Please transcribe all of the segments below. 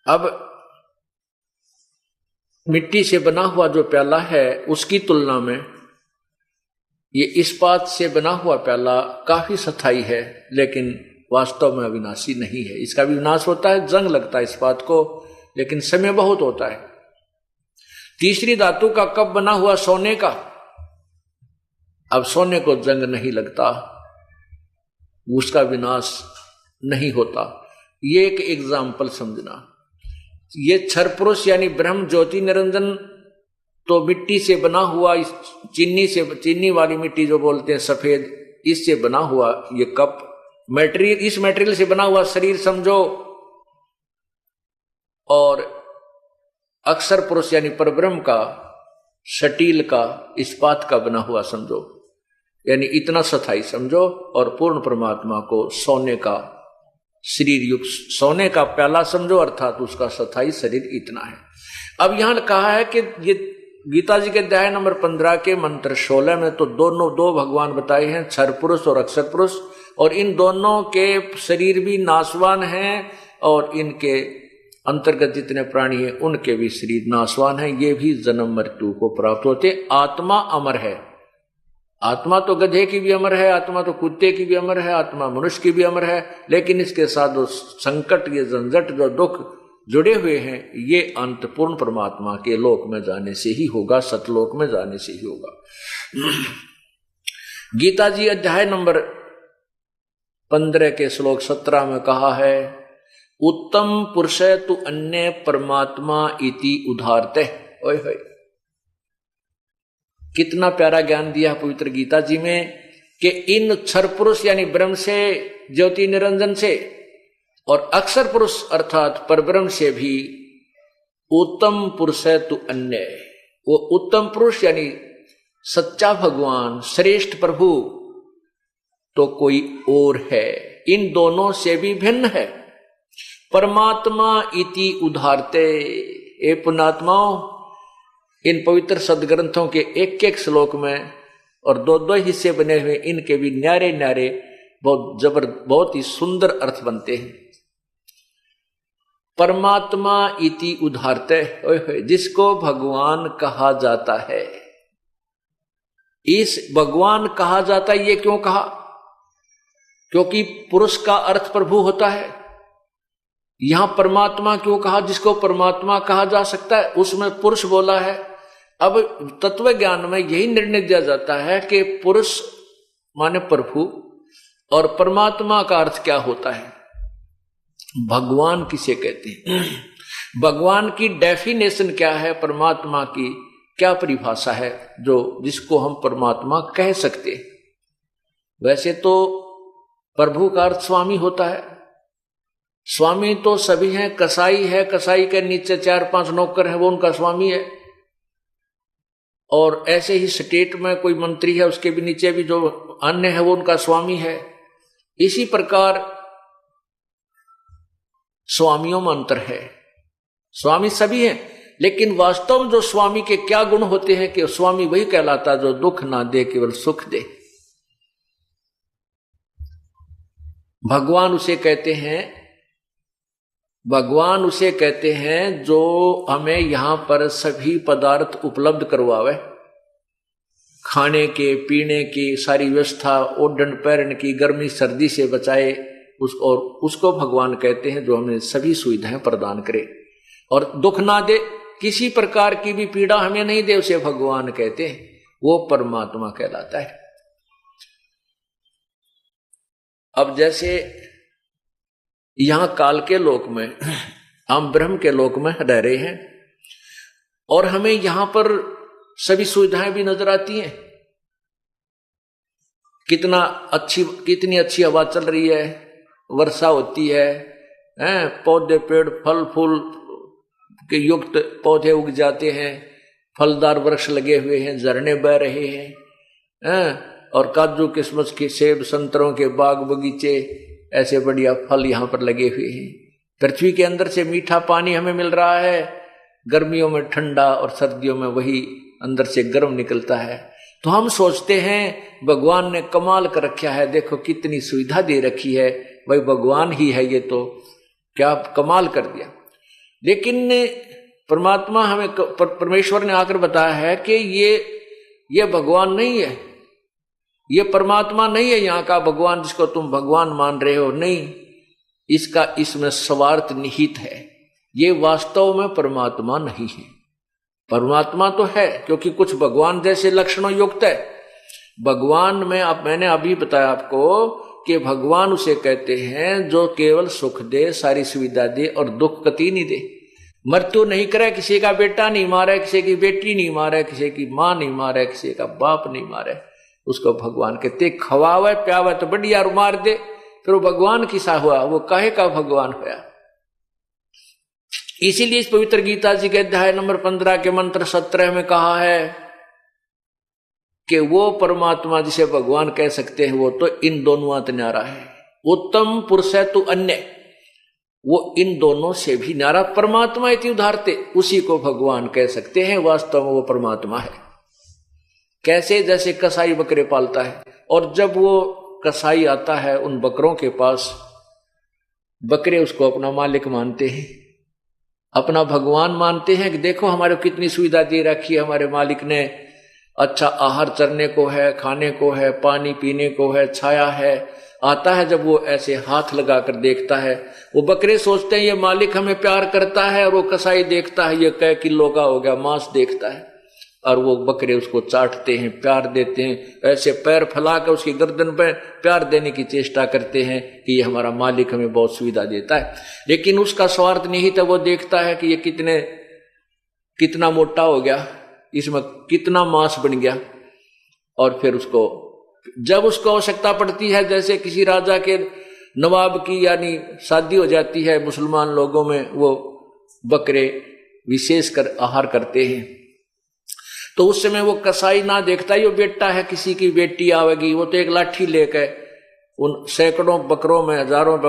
अब मिट्टी से बना हुआ जो प्याला है उसकी तुलना में ये इस्पात से बना हुआ प्याला काफी स्थायी है, लेकिन वास्तव में अविनाशी नहीं है। इसका भी विनाश होता है, जंग लगता है इस्पात को, लेकिन समय बहुत होता है। तीसरी धातु का कप बना हुआ सोने का, अब सोने को जंग नहीं लगता, उसका विनाश नहीं होता। ये एक एग्जाम्पल समझना। ये क्षर पुरुष यानी ब्रह्म ज्योति निरंजन तो मिट्टी से बना हुआ, चीनी वाली मिट्टी जो बोलते हैं सफेद, इससे बना हुआ ये कप मटेरियल, इस मटेरियल से बना हुआ शरीर समझो, और अक्षर पुरुष यानी परब्रह्म का, स्टील का, इस्पात का बना हुआ समझो, यानी इतना स्थायी समझो। और पूर्ण परमात्मा को सोने का शरीर युक्त, सोने का प्याला समझो, अर्थात उसका स्थायी शरीर इतना है। अब यहां कहा है कि ये गीता जी के अध्याय नंबर 15 के मंत्र 16 में तो दो भगवान बताए हैं, क्षर पुरुष और अक्षर पुरुष, और इन दोनों के शरीर भी नाशवान हैं और इनके अंतर्गत जितने प्राणी हैं उनके भी शरीर नाशवान हैं, ये भी जन्म मृत्यु को प्राप्त होते। आत्मा अमर है, आत्मा तो गधे की भी अमर है, आत्मा तो कुत्ते की भी अमर है, आत्मा मनुष्य की भी अमर है, लेकिन इसके साथ जो संकट, ये झंझट, जो दुख जुड़े हुए हैं, ये अंत पूर्ण परमात्मा के लोक में जाने से ही होगा, सतलोक में जाने से ही होगा। गीता जी अध्याय नंबर 15 के श्लोक 17 में कहा है, उत्तम पुरुष तु अन्य परमात्मा इति उदारते। ओए होए, कितना प्यारा ज्ञान दिया पवित्र गीता जी में कि इन क्षर पुरुष यानी ब्रह्म से, ज्योति निरंजन से, और अक्षर पुरुष अर्थात परब्रह्म से भी उत्तम पुरुष है तु अन्य। वो उत्तम पुरुष यानी सच्चा भगवान, श्रेष्ठ प्रभु तो कोई और है, इन दोनों से भी भिन्न है। परमात्मा इति उदारते। ए पुण्यात्माओं, इन पवित्र सदग्रंथों के एक एक श्लोक में और दो दो हिस्से बने हुए, इनके भी न्यारे न्यारे बहुत ही सुंदर अर्थ बनते हैं। परमात्मा इति उदारते, जिसको भगवान कहा जाता है। इस भगवान कहा जाता है, ये क्यों कहा? क्योंकि पुरुष का अर्थ प्रभु होता है। यहां परमात्मा क्यों कहा? जिसको परमात्मा कहा जा सकता है उसमें पुरुष बोला है। अब तत्व ज्ञान में यही निर्णय दिया जाता है कि पुरुष माने प्रभु और परमात्मा का अर्थ क्या होता है, भगवान किसे कहते हैं, भगवान की डेफिनेशन क्या है, परमात्मा की क्या परिभाषा है जो जिसको हम परमात्मा कह सकते। वैसे तो प्रभु का अर्थ स्वामी होता है। स्वामी तो सभी हैं, कसाई है, कसाई के नीचे 4-5 नौकर हैं, वो उनका स्वामी है। और ऐसे ही स्टेट में कोई मंत्री है, उसके भी नीचे भी जो अन्य है वो उनका स्वामी है। इसी प्रकार स्वामियों में अंतर है। स्वामी सभी हैं, लेकिन वास्तव में जो स्वामी के क्या गुण होते हैं कि स्वामी वही कहलाता जो दुख ना दे, केवल सुख दे। भगवान उसे कहते हैं, भगवान उसे कहते हैं जो हमें यहां पर सभी पदार्थ उपलब्ध करवावे, खाने के, पीने की सारी व्यवस्था, ओढ़न पहनने की, गर्मी सर्दी से बचाए, और उसको भगवान कहते हैं जो हमें सभी सुविधाएं प्रदान करे और दुख ना दे, किसी प्रकार की भी पीड़ा हमें नहीं दे, उसे भगवान कहते हैं। वो परमात्मा कहलाता है। अब जैसे यहां काल के लोक में, हम ब्रह्म के लोक में रह रहे हैं और हमें यहां पर सभी सुविधाएं भी नजर आती हैं। कितनी अच्छी हवा चल रही है, वर्षा होती है, पौधे, पेड़, फल फूल के युक्त पौधे उग जाते हैं, फलदार वृक्ष लगे हुए हैं, झरने बह रहे हैं, और काजू, किशमिश के, सेब, संतरों के बाग बगीचे, ऐसे बढ़िया फल यहां पर लगे हुए हैं। पृथ्वी के अंदर से मीठा पानी हमें मिल रहा है, गर्मियों में ठंडा और सर्दियों में वही अंदर से गर्म निकलता है। तो हम सोचते हैं भगवान ने कमाल कर रखा है, देखो कितनी सुविधा दे रखी है, भाई भगवान ही है ये, तो क्या कमाल कर दिया। लेकिन परमात्मा हमें परमेश्वर ने आकर बताया है कि ये भगवान नहीं है, ये परमात्मा नहीं है, यहाँ का भगवान जिसको तुम भगवान मान रहे हो, नहीं, इसमें स्वार्थ निहित है, ये वास्तव में परमात्मा नहीं है। परमात्मा तो है क्योंकि कुछ भगवान जैसे लक्षणों युक्त है। भगवान में मैंने अभी बताया आपको कि भगवान उसे कहते हैं जो केवल सुख दे, सारी सुविधा दे और दुख कति नहीं दे। मृत्यु नहीं करे, किसी का बेटा नहीं मारे, किसी की बेटी नहीं मारे, किसी की मां नहीं मारे, किसी का बाप नहीं मारे, उसको भगवान कहते। खवावे प्यावे तो बढ़िया मार दे, फिर वो भगवान किसा हुआ, वो काहे का भगवान हुआ। इसीलिए इस पवित्र गीता जी के अध्याय नंबर 15 के मंत्र 17 में कहा है कि वो परमात्मा जिसे भगवान कह सकते हैं वो तो इन दोनों न्यारा है। उत्तम पुरुष है तो अन्य, वो इन दोनों से भी न्यारा परमात्मा इति उदाहरते, उसी को भगवान कह सकते हैं। वास्तव में वो परमात्मा है। कैसे? जैसे कसाई बकरे पालता है और जब वो कसाई आता है उन बकरों के पास, बकरे उसको अपना मालिक मानते हैं, अपना भगवान मानते हैं कि देखो हमारे को कितनी सुविधा दे रखी है हमारे मालिक ने, अच्छा आहार चरने को है, खाने को है, पानी पीने को है, छाया है। आता है जब वो ऐसे हाथ लगाकर देखता है, वो बकरे सोचते हैं ये मालिक हमें प्यार करता है, और वो कसाई देखता है ये कै किलो का हो गया मांस देखता है, और वो बकरे उसको चाटते हैं, प्यार देते हैं, ऐसे पैर फैलाकर उसकी गर्दन पर प्यार देने की चेष्टा करते हैं कि ये हमारा मालिक हमें बहुत सुविधा देता है। लेकिन उसका स्वार्थ निहित है, वो देखता है कि ये कितना मोटा हो गया, इसमें कितना मांस बन गया, और फिर उसको जब उसको आवश्यकता पड़ती है, जैसे किसी राजा के नवाब की यानी शादी हो जाती है मुसलमान लोगों में, वो बकरे विशेषकर आहार करते हैं, तो उस समय वो कसाई ना देखता ही वो बेटा है किसी की बेटी आवेगी, वो तो एक लाठी लेकर उन सैकड़ों बकरों में, हजारों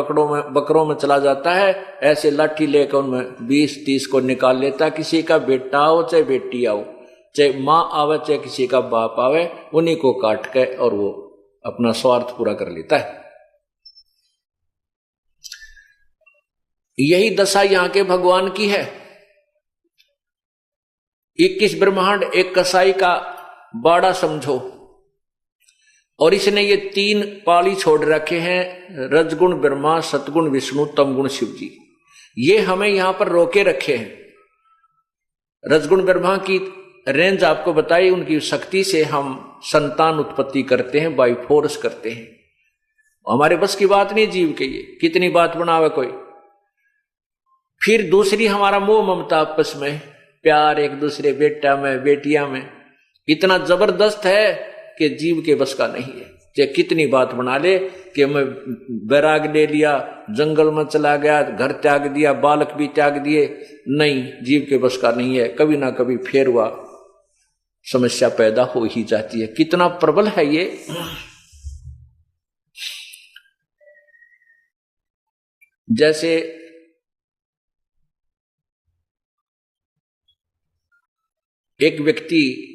बकरों में चला जाता है, ऐसे लाठी लेकर उनमें 20-30 को निकाल लेता। किसी का बेटा आओ चाहे बेटी आओ, चाहे माँ आवे चाहे किसी का बाप आवे, उन्हीं को काट के और वो अपना स्वार्थ पूरा कर लेता है। यही दशा यहाँ के भगवान की है। 21 ब्रह्मांड एक कसाई का बाड़ा समझो, और इसने ये 3 पाली छोड़ रखे हैं, रजगुण ब्रह्मा, सतगुण विष्णु, तमगुण शिव जी। ये हमें यहां पर रोके रखे हैं। रजगुण ब्रह्मा की रेंज आपको बताई, उनकी शक्ति से हम संतान उत्पत्ति करते हैं, बाई फोर्स करते हैं। हमारे बस की बात नहीं जीव के, ये कितनी बात बनावे कोई। फिर दूसरी हमारा मोह ममता, आपस में प्यार, एक दूसरे बेटा में बेटिया में इतना जबरदस्त है कि जीव के बस का नहीं है। चाहे कितनी बात बना ले कि मैं बैराग ले लिया, जंगल में चला गया, घर त्याग दिया, बालक भी त्याग दिए, नहीं, जीव के बस का नहीं है। कभी ना कभी फेर हुआ समस्या पैदा हो ही जाती है। कितना प्रबल है ये। जैसे एक व्यक्ति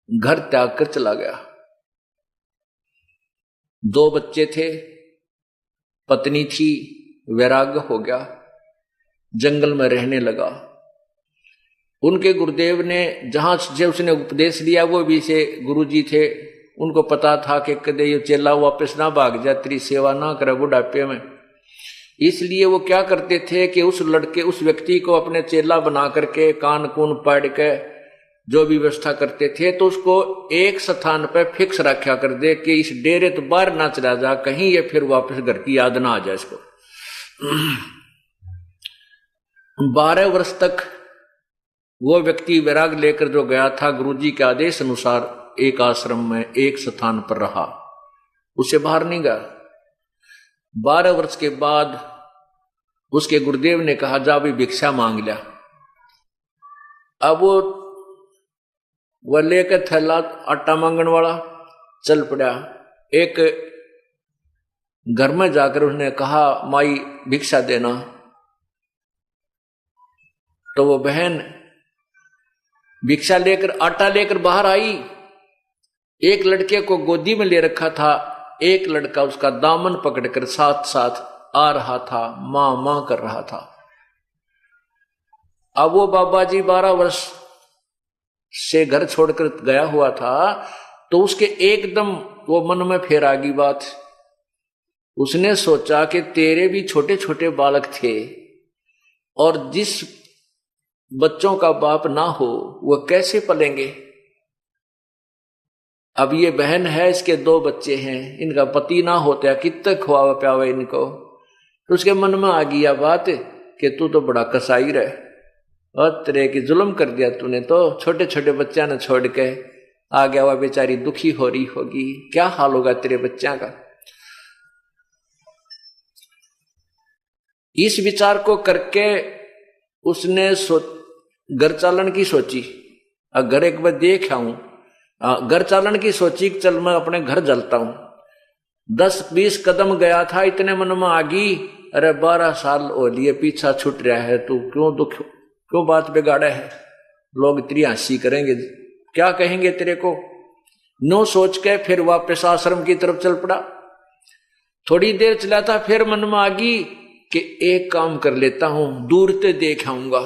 घर त्याग कर चला गया, 2 बच्चे थे, पत्नी थी, वैराग्य हो गया, जंगल में रहने लगा। उनके गुरुदेव ने जहां से उसने उपदेश लिया, वो भी से गुरुजी थे, उनको पता था कि कदे ये चेला वापस ना भाग जाए, तेरी सेवा ना करे बुढ़ापे में। इसलिए वो क्या करते थे कि उस व्यक्ति को अपने चेला बना करके कान कून पाड़ के जो भी व्यवस्था करते थे, तो उसको एक स्थान पर फिक्स रखा कर दे कि इस डेरे तो बाहर ना चला जा, कहीं ये फिर वापस घर की याद ना आ जाए इसको। 12 वर्ष तक वो व्यक्ति वैराग लेकर जो गया था, गुरुजी के आदेश अनुसार एक आश्रम में एक स्थान पर रहा, उसे बाहर नहीं गया। 12 वर्ष के बाद उसके गुरुदेव ने कहा जा भी भिक्षा मांग लिया। अब वो लेकर थैला आटा मांगने वाला चल पड़ा। एक घर में जाकर उसने कहा माई भिक्षा देना, तो वो बहन भिक्षा लेकर आटा लेकर बाहर आई। एक लड़के को गोदी में ले रखा था, एक लड़का उसका दामन पकड़कर साथ साथ आ रहा था, मां मां कर रहा था। अब वो बाबा जी 12 वर्ष से घर छोड़कर गया हुआ था, तो उसके एकदम वो मन में फिर आ गई बात। उसने सोचा कि तेरे भी छोटे छोटे बालक थे, और जिस बच्चों का बाप ना हो वो कैसे पलेंगे। अब ये बहन है, इसके 2 बच्चे हैं, इनका पति ना होता कितने खुआवे प्यावे इनको। तो उसके मन में आ गई बात कि तू तो बड़ा कसाई रहे, और तेरे की जुल्म कर दिया तूने, तो छोटे छोटे बच्चा ने छोड़ के आ गया। वह बेचारी दुखी हो रही होगी, क्या हाल होगा तेरे बच्चा का। इस विचार को करके उसने घर चालन की सोची। घर एक बार देख आऊं, घर चालन की सोची, चल मैं अपने घर जलता हूं। 10-20 कदम गया था, इतने मन में आ गई, अरे 12 साल हो लिए पीछा छूट रहा है, तू क्यों बात बिगाड़ा है। लोग तेरी हंसी करेंगे, क्या कहेंगे तेरे को। नो सोच के फिर वापस आश्रम की तरफ चल पड़ा। थोड़ी देर चला था, फिर मन में आ गई कि एक काम कर लेता हूं, दूर से देख आऊंगा,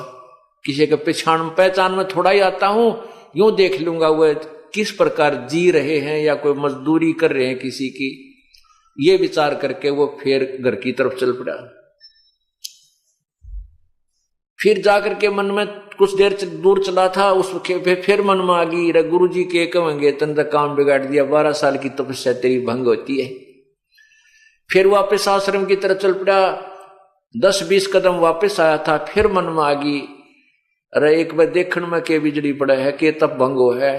किसी के पहचान में थोड़ा ही आता हूं, यूं देख लूंगा वो किस प्रकार जी रहे हैं या कोई मजदूरी कर रहे हैं किसी की। ये विचार करके वो फिर घर की तरफ चल पड़ा। फिर जाकर के मन में कुछ देर दूर चला था, उस फिर मन में आ गई, रे गुरु जी के कहेंगे तन तक काम बिगाड़ दिया, 12 साल की तपस्या तेरी भंग होती है। फिर वापस आश्रम की तरफ चल पड़ा। 10-20 कदम वापस आया था, फिर मन में आ गई, अरे एक बार देखने में के बिजली पड़ा है, के तप भंगो है,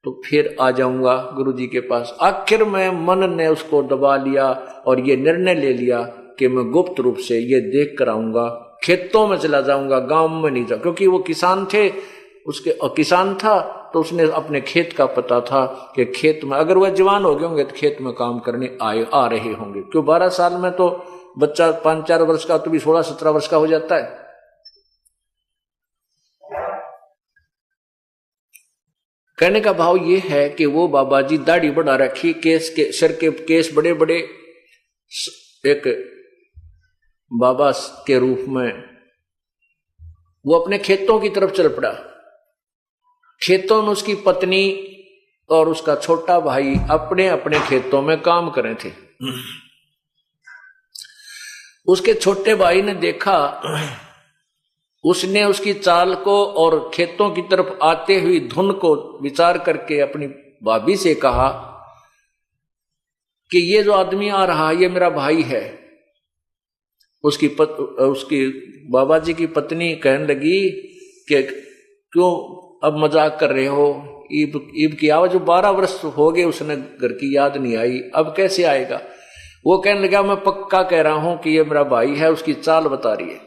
तो फिर आ जाऊंगा गुरु जी के पास। आखिर में मन ने उसको दबा लिया और ये निर्णय ले लिया कि मैं गुप्त रूप से ये देख कर आऊंगा, खेतों में चला जाऊंगा, गांव में नहीं जाऊंगा। क्योंकि वो किसान थे, उसके किसान था, तो उसने अपने खेत का पता था कि खेत में अगर वह जवान हो गए होंगे तो खेत में काम करने आ रहे होंगे। क्यों 12 साल में तो बच्चा 5-4 वर्ष का तो भी 16-17 वर्ष का हो जाता है। कहने का भाव ये है कि वो बाबा जी दाढ़ी बढ़ा रखी, केस के सर के केस बड़े बड़े, एक बाबा के रूप में वो अपने खेतों की तरफ चल पड़ा। खेतों में उसकी पत्नी और उसका छोटा भाई अपने अपने खेतों में काम कर रहे थे। उसके छोटे भाई ने देखा, उसने उसकी चाल को और खेतों की तरफ आते हुई धुन को विचार करके अपनी भाभी से कहा कि ये जो आदमी आ रहा है ये मेरा भाई है। उसकी बाबा जी की पत्नी कहने लगी कि क्यों अब मजाक कर रहे हो, ईब की आवाज, जो 12 वर्ष हो गए उसने घर की याद नहीं आई, अब कैसे आएगा। वो कहने लगा मैं पक्का कह रहा हूं कि ये मेरा भाई है, उसकी चाल बता रही है।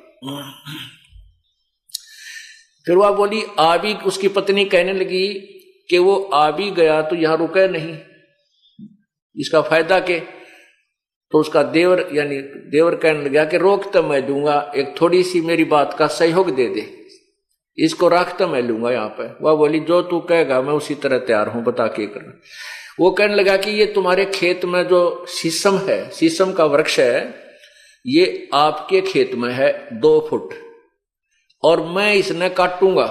फिर वह बोली आ भी, उसकी पत्नी कहने लगी कि वो आ भी गया तो यहां रुके नहीं, इसका फायदा के। तो उसका देवर कहने लगा कि रोक तो मैं दूंगा, एक थोड़ी सी मेरी बात का सहयोग दे दे, इसको रख तो मैं लूंगा यहाँ पे। वह बोली जो तू कहेगा मैं उसी तरह तैयार हूं, बता के करना। वो कहने लगा कि ये तुम्हारे खेत में जो शीशम है, शीशम का वृक्ष है, ये आपके खेत में है 2 फुट, और मैं इसने काटूंगा,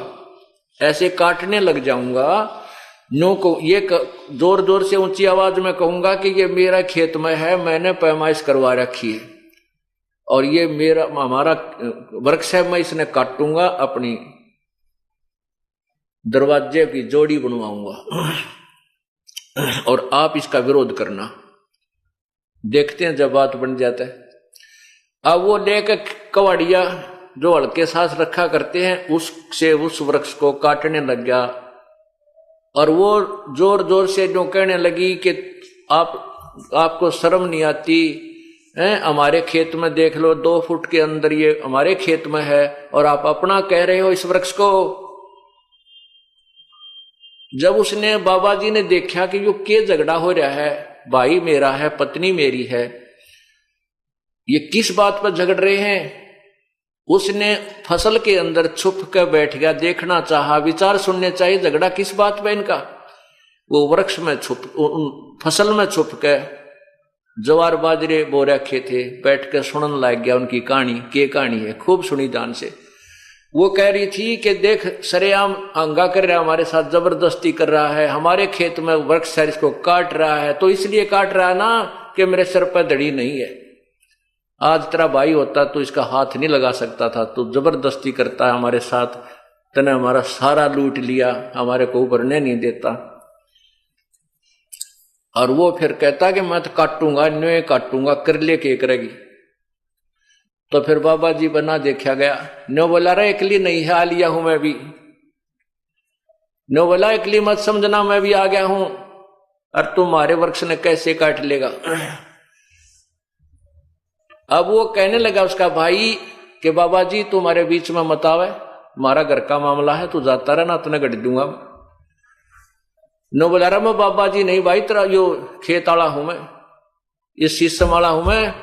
ऐसे काटने लग जाऊंगा, नो को ये जोर जोर से ऊंची आवाज में कहूंगा कि ये मेरा खेत में है, मैंने पैमाइश करवा रखी है, और ये हमारा वृक्ष है, मैं इसने काटूंगा, अपनी दरवाजे की जोड़ी बनवाऊंगा, और आप इसका विरोध करना। देखते हैं जब बात बन जाता है। अब वो लेकर कवाड़िया जो हल्के सांस रखा करते हैं उससे उस वृक्ष को काटने लग गया, और वो जोर जोर से जो कहने लगी कि आपको शर्म नहीं आती है, हमारे खेत में देख लो, 2 फुट के अंदर ये हमारे खेत में है, और आप अपना कह रहे हो इस वृक्ष को। जब उसने बाबा जी ने देखा कि यो के झगड़ा हो रहा है, भाई मेरा है, पत्नी मेरी है, ये किस बात पर झगड़ रहे हैं, उसने फसल के अंदर छुप कर बैठ गया, देखना चाहा, विचार सुनने चाहिए झगड़ा किस बात पे इनका। वो वृक्ष में फसल में छुप के जवार बाजरे बो रखे थे, बैठ कर सुनने लग गया उनकी कहानी। के कहानी है खूब सुनी ध्यान से। वो कह रही थी कि देख सरेआम हंगा कर रहा है, हमारे साथ जबरदस्ती कर रहा है, हमारे खेत में वृक्ष है इसको काट रहा है, तो इसलिए काट रहा है ना कि मेरे सिर पर दड़ी नहीं है। आज तेरा भाई होता तो इसका हाथ नहीं लगा सकता था, तो जबरदस्ती करता है हमारे साथ, तने हमारा सारा लूट लिया, हमारे को उभरने नहीं देता। और वो फिर कहता कि मैं तो काटूंगा, न्योय काटूंगा, कर ले के करेगी। तो फिर बाबा जी बना देखा गया, न्यो बोला रहा एकली नहीं है, आ लिया हूं मैं भी। न्यो बोला एकली मत समझना, मैं भी आ गया हूं, और तुम्हारे वृक्ष ने कैसे काट लेगा। अब वो कहने लगा उसका भाई कि बाबा जी तुम्हारे बीच में मत आवे, हमारा घर का मामला है, तू जाता रहा ना, तुने गढ़ दूंगा। नो बोला रहा मैं बाबा जी नहीं भाई, तेरा यो खेत वाला हूं मैं, इस शीशम वाला हूं मैं।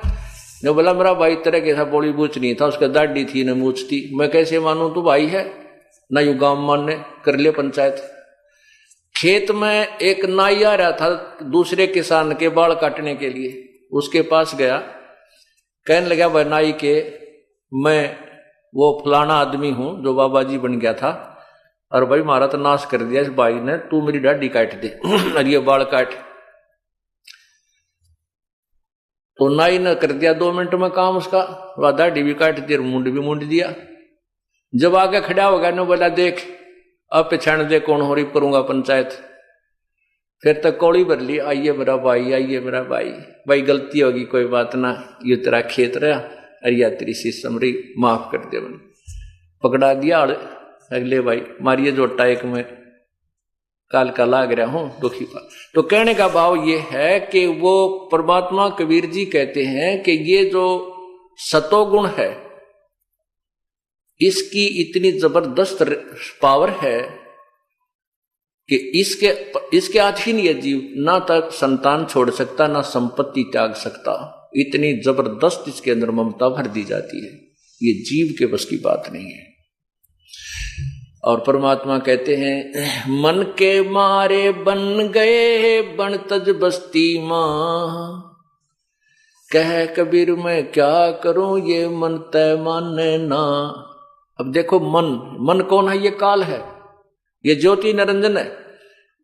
नो बोला मेरा भाई तेरे कैसा बोली बूच नहीं था, उसका दाढ़ी थी न मूछ थी, मैं कैसे मानू तू भाई है ना, यू गांव मानने कर ले पंचायत। खेत में एक नाई आ रहा था दूसरे किसान के बाल काटने के लिए, उसके पास गया, कहने लगा भाई नाई के मैं वो फलाना आदमी हूं जो बाबा जी बन गया था, और भाई मारा तो नाश कर दिया इस भाई ने, तू मेरी दाढ़ी काट दे और ये बाल काट। तो नाई ने कर दिया 2 मिनट में काम उसका, वह दाढ़ी भी काट दी और मुंड भी मुंड दिया। जब आगे खड़ा हो गया ने बोला देख अब पहचान दे कौन हो रही, करूंगा पंचायत। फिर तक कौड़ी भर ली, आइए मेरा भाई, आइए मेरा भाई, भाई गलती होगी कोई बात ना, ये तेरा खेत रहा अरिया तेरी शीशम रही, माफ कर दे। मैंने पकड़ा दिया, अगले भाई मारिए जोटा एक में काल का लाग रहा हूं दुखी का। तो कहने का भाव ये है कि वो परमात्मा कबीर जी कहते हैं कि ये जो सतोगुण है इसकी इतनी जबरदस्त पावर है कि इसके अधीन ये जीव ना तक संतान छोड़ सकता, ना संपत्ति त्याग सकता, इतनी जबरदस्त इसके अंदर ममता भर दी जाती है, ये जीव के बस की बात नहीं है। और परमात्मा कहते हैं मन के मारे बन गए बन तज बस्ती मां, कह कबीर मैं क्या करूं ये मन तय माने ना। अब देखो मन कौन है, ये काल है, ये ज्योति निरंजन है,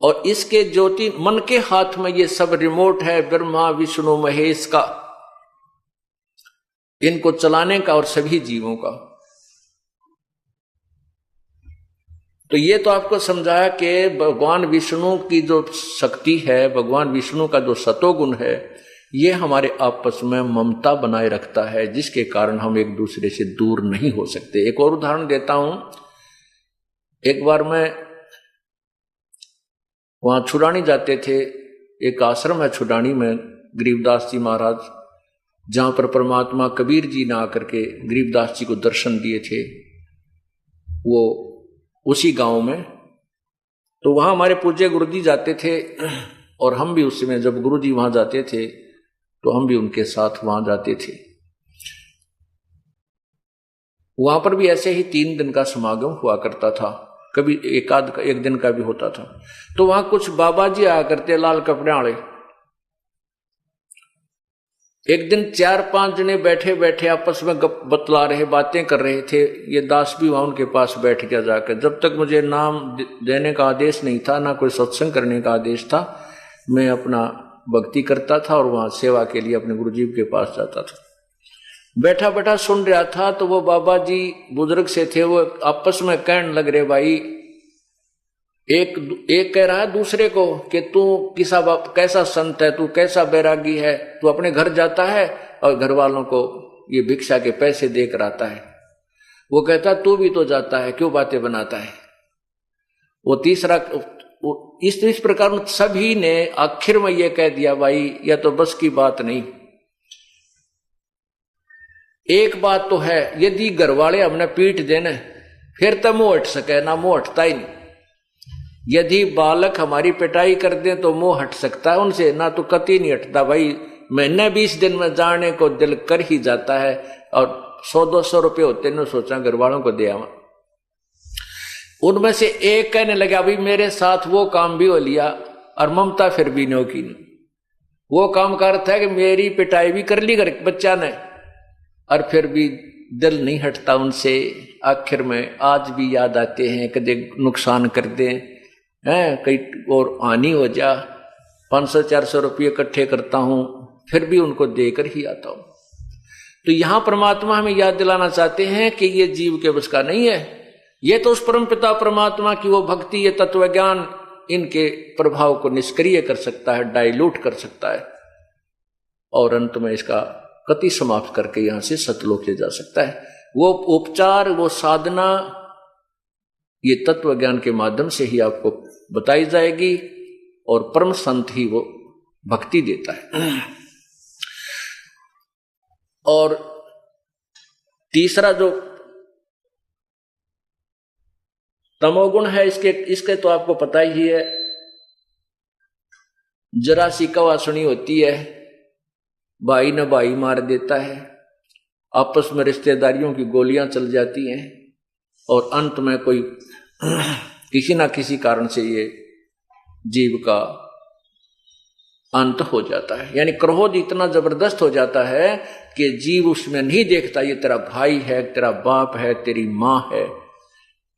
और इसके ज्योति मन के हाथ में ये सब रिमोट है ब्रह्मा विष्णु महेश का, इनको चलाने का और सभी जीवों का। तो ये तो आपको समझाया कि भगवान विष्णु की जो शक्ति है, भगवान विष्णु का जो सतोगुण है, ये हमारे आपस में ममता बनाए रखता है, जिसके कारण हम एक दूसरे से दूर नहीं हो सकते। एक और उदाहरण देता हूं। एक बार मैं वहां छुड़ानी जाते थे, एक आश्रम है छुड़ानी में गरीबदास जी महाराज, जहां पर परमात्मा कबीर जी ने आकर के गरीबदास जी को दर्शन दिए थे, वो उसी गांव में। तो वहां हमारे पूज्य गुरु जी जाते थे, और हम भी उस समय जब गुरु जी वहां जाते थे तो हम भी उनके साथ वहां जाते थे। वहां पर भी ऐसे ही 3 दिन का समागम हुआ करता था, कभी एक दिन का भी होता था। तो वहां कुछ बाबा जी आया करते लाल कपड़े वाले। एक दिन 4-5 जने बैठे बैठे आपस में बतला रहे, बातें कर रहे थे। ये दास भी वहां उनके पास बैठ गया जाकर। जब तक मुझे नाम देने का आदेश नहीं था, ना कोई सत्संग करने का आदेश था, मैं अपना भक्ति करता था और वहां सेवा के लिए अपने गुरुजी के पास जाता था। बैठा बैठा सुन रहा था, तो वो बाबा जी बुजुर्ग से थे, वो आपस में कहने लग रहे, भाई एक कह रहा है दूसरे को कि तू कैसा संत है, तू कैसा बैरागी है, तू अपने घर जाता है और घर वालों को ये भिक्षा के पैसे दे कर आता है। वो कहता तू भी तो जाता है, क्यों बातें बनाता है। वो तीसरा इस प्रकार सभी ने आखिर में ये कह दिया, भाई यह तो बस की बात नहीं। एक बात तो है, यदि घर वाले हमने पीट देने फिर तो मुंह हट सके, ना मुंह हटता ही नहीं। यदि बालक हमारी पिटाई कर दे तो मुंह हट सकता है उनसे, ना तो कतई नहीं हटता। भाई महीने 20 दिन में जाने को दिल कर ही जाता है, और 100-200 रुपये होते न सोचा घर वालों को दे आवा। उनमें से एक कहने लगा, भाई मेरे साथ वो काम भी हो लिया और ममता फिर भी नो की नहीं। वो काम करता है कि मेरी पिटाई भी कर ली घर बच्चा ने, और फिर भी दिल नहीं हटता उनसे। आखिर में आज भी याद आते हैं, कदे नुकसान कर दें हैं, कई और हानि हो जा, 500-400 रुपये इकट्ठे करता हूं, फिर भी उनको देकर ही आता हूं। तो यहां परमात्मा हमें याद दिलाना चाहते हैं कि ये जीव के बस का नहीं है। ये तो उस परम पिता परमात्मा की वो भक्ति, ये तत्व ज्ञान इनके प्रभाव को निष्क्रिय कर सकता है, डाइल्यूट कर सकता है, और अंत में इसका गति समाप्त करके यहां से सतलोक ले जा सकता है। वो उपचार, वो साधना, ये तत्व ज्ञान के माध्यम से ही आपको बताई जाएगी, और परम संत ही वो भक्ति देता है। और तीसरा जो तमोगुण है, इसके तो आपको पता ही है, जरा सी कवासुनी होती है, भाई न भाई मार देता है, आपस में रिश्तेदारियों की गोलियां चल जाती हैं, और अंत में कोई किसी ना किसी कारण से ये जीव का अंत हो जाता है। यानी क्रोध इतना जबरदस्त हो जाता है कि जीव उसमें नहीं देखता ये तेरा भाई है, तेरा बाप है, तेरी मां है,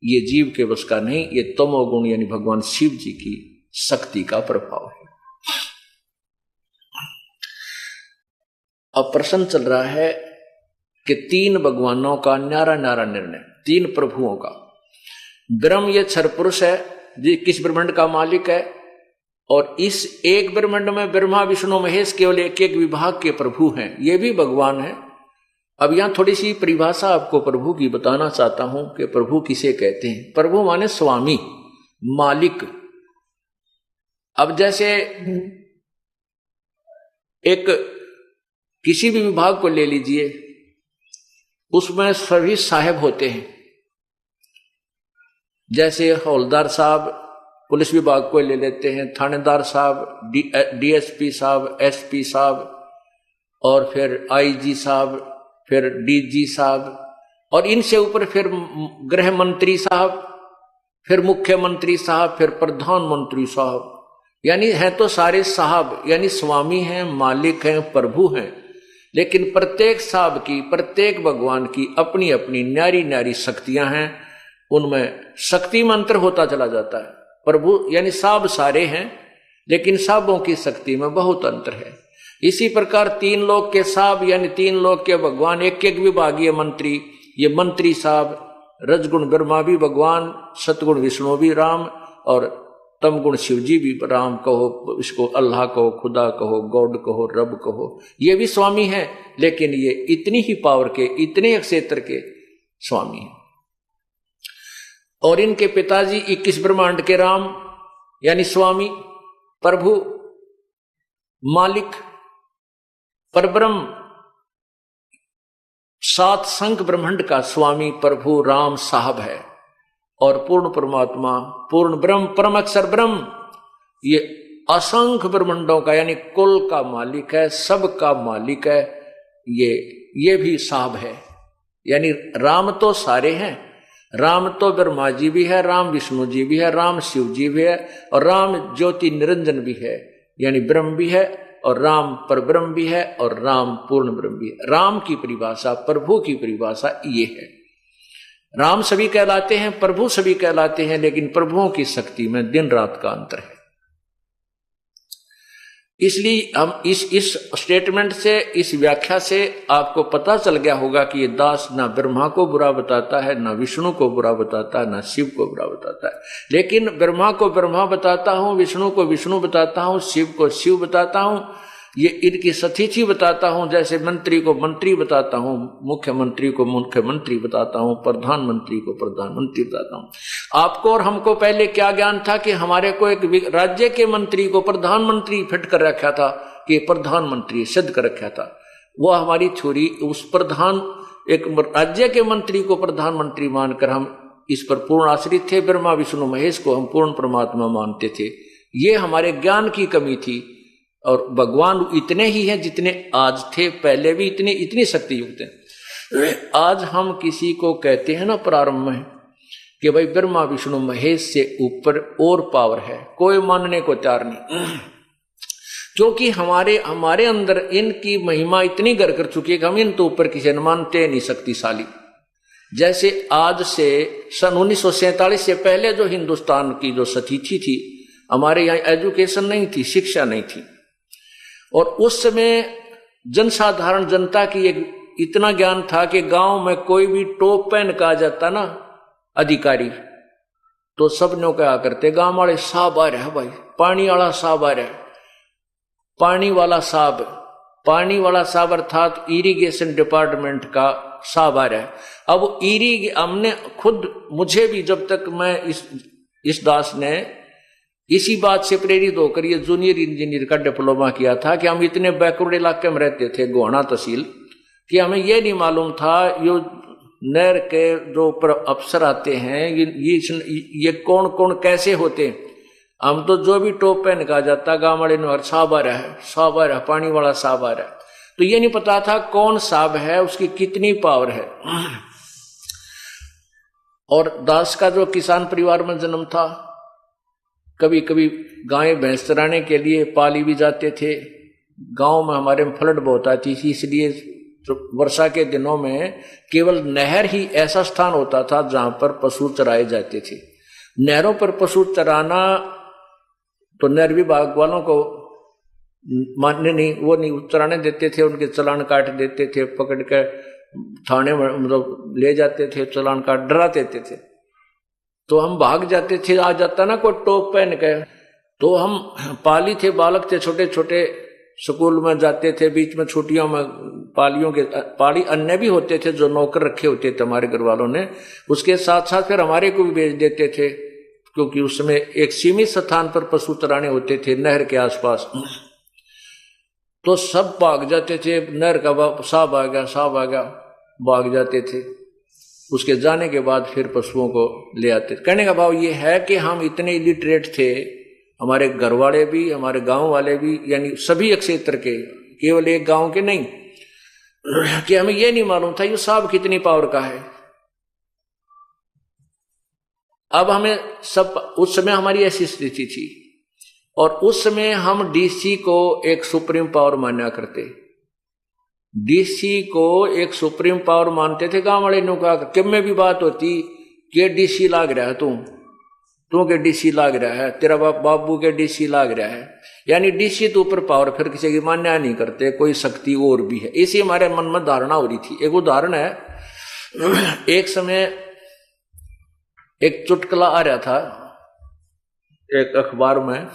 ये जीव के बस का नहीं। ये तमोगुण यानी भगवान शिव जी की शक्ति का प्रभाव है। अब प्रश्न चल रहा है कि 3 भगवानों का न्यारा न्यारा निर्णय, 3 प्रभुओं का। ब्रह्म ये क्षर पुरुष है, जी किस ब्रह्मांड का मालिक है, और इस एक ब्रह्मांड में ब्रह्मा विष्णु महेश केवल एक एक विभाग के प्रभु हैं, ये भी भगवान है। अब यहां थोड़ी सी परिभाषा आपको प्रभु की बताना चाहता हूं कि प्रभु किसे कहते हैं। प्रभु माने स्वामी, मालिक। अब जैसे एक किसी भी विभाग को ले लीजिए, उसमें सभी साहब होते हैं। जैसे हौलदार साहब पुलिस विभाग को ले लेते हैं, थानेदार साहब, डीएसपी साहब, एसपी साहब, और फिर आईजी साहब, फिर डीजी साहब, और इनसे ऊपर फिर गृह मंत्री साहब, फिर मुख्यमंत्री साहब, फिर प्रधानमंत्री साहब। यानी है तो सारे साहब, यानी स्वामी हैं, मालिक हैं, प्रभु हैं। लेकिन प्रत्येक साहब की, प्रत्येक भगवान की अपनी अपनी न्यारी न्यारी शक्तियां हैं, उनमें शक्ति में अंतर होता चला जाता है। प्रभु यानी साहब सारे हैं, लेकिन साहबों की शक्ति में बहुत अंतर है। इसी प्रकार 3 लोक के साहब यानी 3 लोक के भगवान, एक एक विभागीय मंत्री, ये मंत्री साहब, रजगुण ब्रह्मा भी भगवान, सतगुण विष्णु भी राम, और तमगुण शिव जी भी राम कहो, इसको अल्लाह कहो, खुदा कहो, गॉड कहो, रब कहो, ये भी स्वामी है। लेकिन ये इतनी ही पावर के, इतने क्षेत्र के स्वामी हैं। और इनके पिताजी 21 ब्रह्मांड के राम यानी स्वामी, प्रभु, मालिक, परब्रह्म, 7 संख ब्रह्मांड का स्वामी प्रभु राम साहब है। और पूर्ण परमात्मा, पूर्ण ब्रह्म, परम अक्षर ब्रह्म, ये असंख्य ब्रह्मांडों का यानी कुल का मालिक है, सब का मालिक है। ये भी साहब है। यानी राम तो सारे हैं, राम तो ब्रह्मा जी भी है, राम विष्णु जी भी है, राम शिव जी भी है, और राम ज्योति निरंजन भी है, यानी ब्रह्म भी है, और राम परब्रह्म भी है, और राम पूर्ण ब्रह्म भी है। राम की परिभाषा, प्रभु की परिभाषा ये है। राम सभी कहलाते हैं, प्रभु सभी कहलाते हैं, लेकिन प्रभुओं की शक्ति में दिन रात का अंतर है। इसलिए हम इस स्टेटमेंट से, इस व्याख्या से आपको पता चल गया होगा कि ये दास ना ब्रह्मा को बुरा बताता है, ना विष्णु को बुरा बताता है, ना शिव को बुरा बताता है। लेकिन ब्रह्मा को ब्रह्मा बताता हूं, विष्णु को विष्णु बताता हूं, शिव को शिव बताता हूं, ये इनकी सतीथि बताता हूं। जैसे मंत्री को मंत्री बताता हूं, मुख्यमंत्री को मुख्यमंत्री बताता हूं, प्रधानमंत्री को प्रधानमंत्री बताता हूं। आपको और हमको पहले क्या ज्ञान था कि हमारे को एक राज्य के मंत्री को प्रधानमंत्री फिट कर रखा था, कि प्रधानमंत्री सिद्ध कर रखा था। वो हमारी थ्योरी, उस प्रधान एक राज्य के मंत्री को प्रधानमंत्री मानकर हम इस पर पूर्ण आश्रित थे। ब्रह्मा विष्णु महेश को हम पूर्ण परमात्मा मानते थे। ये हमारे ज्ञान की कमी थी। और भगवान इतने ही हैं जितने आज थे, पहले भी इतनी शक्ति युक्त हैं। आज हम किसी को कहते हैं ना प्रारंभ में कि भाई ब्रह्मा विष्णु महेश से ऊपर और पावर है, कोई मानने को तैयार नहीं, क्योंकि हमारे अंदर इनकी महिमा इतनी घर कर चुकी है कि हम इन तो ऊपर किसी न मानते नहीं शक्तिशाली। जैसे आज से सन 1947 से पहले जो हिंदुस्तान की जो स्थिति थी, हमारे यहाँ एजुकेशन नहीं थी, शिक्षा नहीं थी, और उस समय जनसाधारण जनता की एक इतना ज्ञान था कि गांव में कोई भी टॉप पहन का आ जाता ना अधिकारी, तो सब ने क्या करते, गांव वाले साहब आ रहे हैं भाई, पानी वाला साहब आ रहा है, पानी वाला साहब अर्थात इरिगेशन डिपार्टमेंट का साहब आ रहा है। अब हमने खुद, मुझे भी जब तक मैं इस दास ने इसी बात से प्रेरित होकर ये जूनियर इंजीनियर का डिप्लोमा किया था कि हम इतने बैकवर्ड इलाके में रहते थे, गोहाना तहसील, कि हमें ये नहीं मालूम था यो नहर के जो अफसर आते हैं ये कौन कौन कैसे होते। हम तो जो भी टॉप पहन का जाता गांव वाले ने साहब आ रहा है, पानी वाला साहब आ रहा है, तो ये नहीं पता था कौन साहब है, उसकी कितनी पावर है। और दास का जो किसान परिवार में जन्म था, कभी कभी गाय भैंस चराने के लिए पाली भी जाते थे। गांव में हमारे में फ्लड बहुत आती थी, इसलिए तो वर्षा के दिनों में केवल नहर ही ऐसा स्थान होता था जहां पर पशु चराए जाते थे। नहरों पर पशु चराना तो नहर विभाग वालों को मानने नहीं, वो नहीं चराने देते थे, उनके चालान काट देते थे, पकड़ कर थाने में मतलब ले जाते थे, चालान काट डरा देते थे। तो हम भाग जाते थे, आ जाता ना कोई टॉप पहन के, तो हम पाली थे, बालक थे, छोटे छोटे, स्कूल में जाते थे, बीच में छुट्टियों में पाली अन्य भी होते थे जो नौकर रखे होते थे हमारे घर वालों ने, उसके साथ साथ फिर हमारे को भी भेज देते थे, क्योंकि उस समय एक सीमित स्थान पर पशु चराने होते थे नहर के आसपास। तो सब भाग जाते थे, नहर का साहब आ गया, भाग जाते थे। उसके जाने के बाद फिर पशुओं को ले आते। कहने का भाव ये है कि हम इतने इलिटरेट थे, हमारे घर वाले भी, हमारे गांव वाले भी, यानी सभी क्षेत्र के, केवल एक गांव के नहीं, कि हमें यह नहीं मालूम था ये साहब कितनी पावर का है। अब हमें सब, उस समय हमारी ऐसी स्थिति थी, और उस समय हम डीसी को एक सुप्रीम पावर माना करते, डीसी को एक सुप्रीम पावर मानते थे। गांव वाले ने कहा कि में भी बात होती कि डीसी लाग रहा है तू के डीसी लाग रहा है, तेरा बाबू के डीसी लाग रहा है, यानी डीसी तो ऊपर पावर, फिर किसी की मान्या नहीं करते, कोई शक्ति और भी है, इसी हमारे मन में धारणा हो रही थी। एक उदाहरण है, एक समय एक चुटकुला आ रहा था एक अखबार में,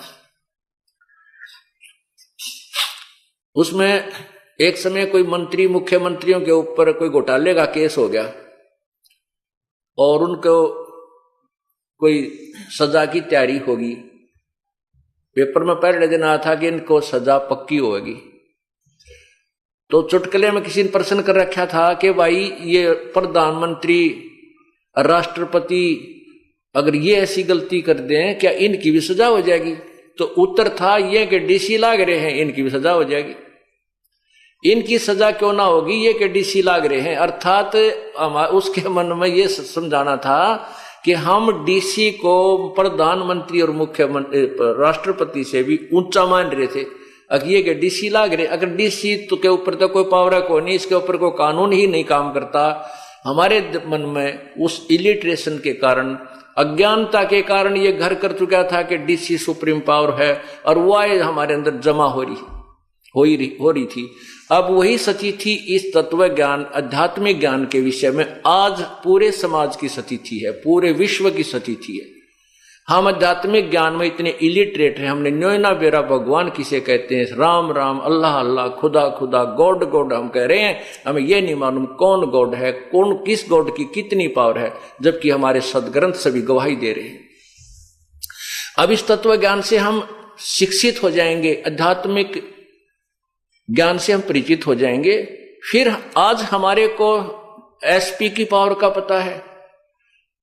उसमें एक समय कोई मंत्री, मुख्यमंत्रियों के ऊपर कोई घोटाले का केस हो गया और उनको कोई सजा की तैयारी होगी। पेपर में पहले दिन आया था कि इनको सजा पक्की होगी। तो चुटकुले में किसी ने प्रश्न कर रखा था कि भाई ये प्रधानमंत्री, राष्ट्रपति अगर ये ऐसी गलती कर दें क्या इनकी भी सजा हो जाएगी? तो उत्तर था ये कि डीसी लाग रहे हैं, इनकी भी सजा हो जाएगी। इनकी सजा क्यों ना होगी, ये कि डीसी लाग रहे हैं, अर्थात उसके मन में ये समझाना था कि हम डीसी को प्रधानमंत्री और मुख्यमंत्री, राष्ट्रपति से भी ऊंचा मान रहे थे। अगर ये कि डीसी लाग रहे, अगर डीसी तो के ऊपर तो कोई पावर है कोई नहीं, इसके ऊपर कोई कानून ही नहीं काम करता। हमारे मन में उस इलिटरेशन के कारण, अज्ञानता के कारण ये घर कर चुका था कि डीसी सुप्रीम पावर है, और वह हमारे अंदर जमा हो रही थी। अब वही सती थी इस तत्व ज्ञान, आध्यात्मिक ज्ञान के विषय में आज पूरे समाज की स्थिति है, पूरे विश्व की स्थिति है। हम आध्यात्मिक ज्ञान में इतने इलिटरेट हैं, हमने न्योना बेरा भगवान किसे कहते हैं, राम राम, अल्लाह अल्लाह, खुदा खुदा, गॉड गॉड हम कह रहे हैं, हमें यह नहीं मालूम कौन गॉड है, कौन किस गॉड की कितनी पावर है, जबकि हमारे सदग्रंथ सभी गवाही दे रहे हैं। अब इस तत्व ज्ञान से हम शिक्षित हो जाएंगे, आध्यात्मिक ज्ञान से हम परिचित हो जाएंगे। फिर आज हमारे को एसपी की पावर का पता है,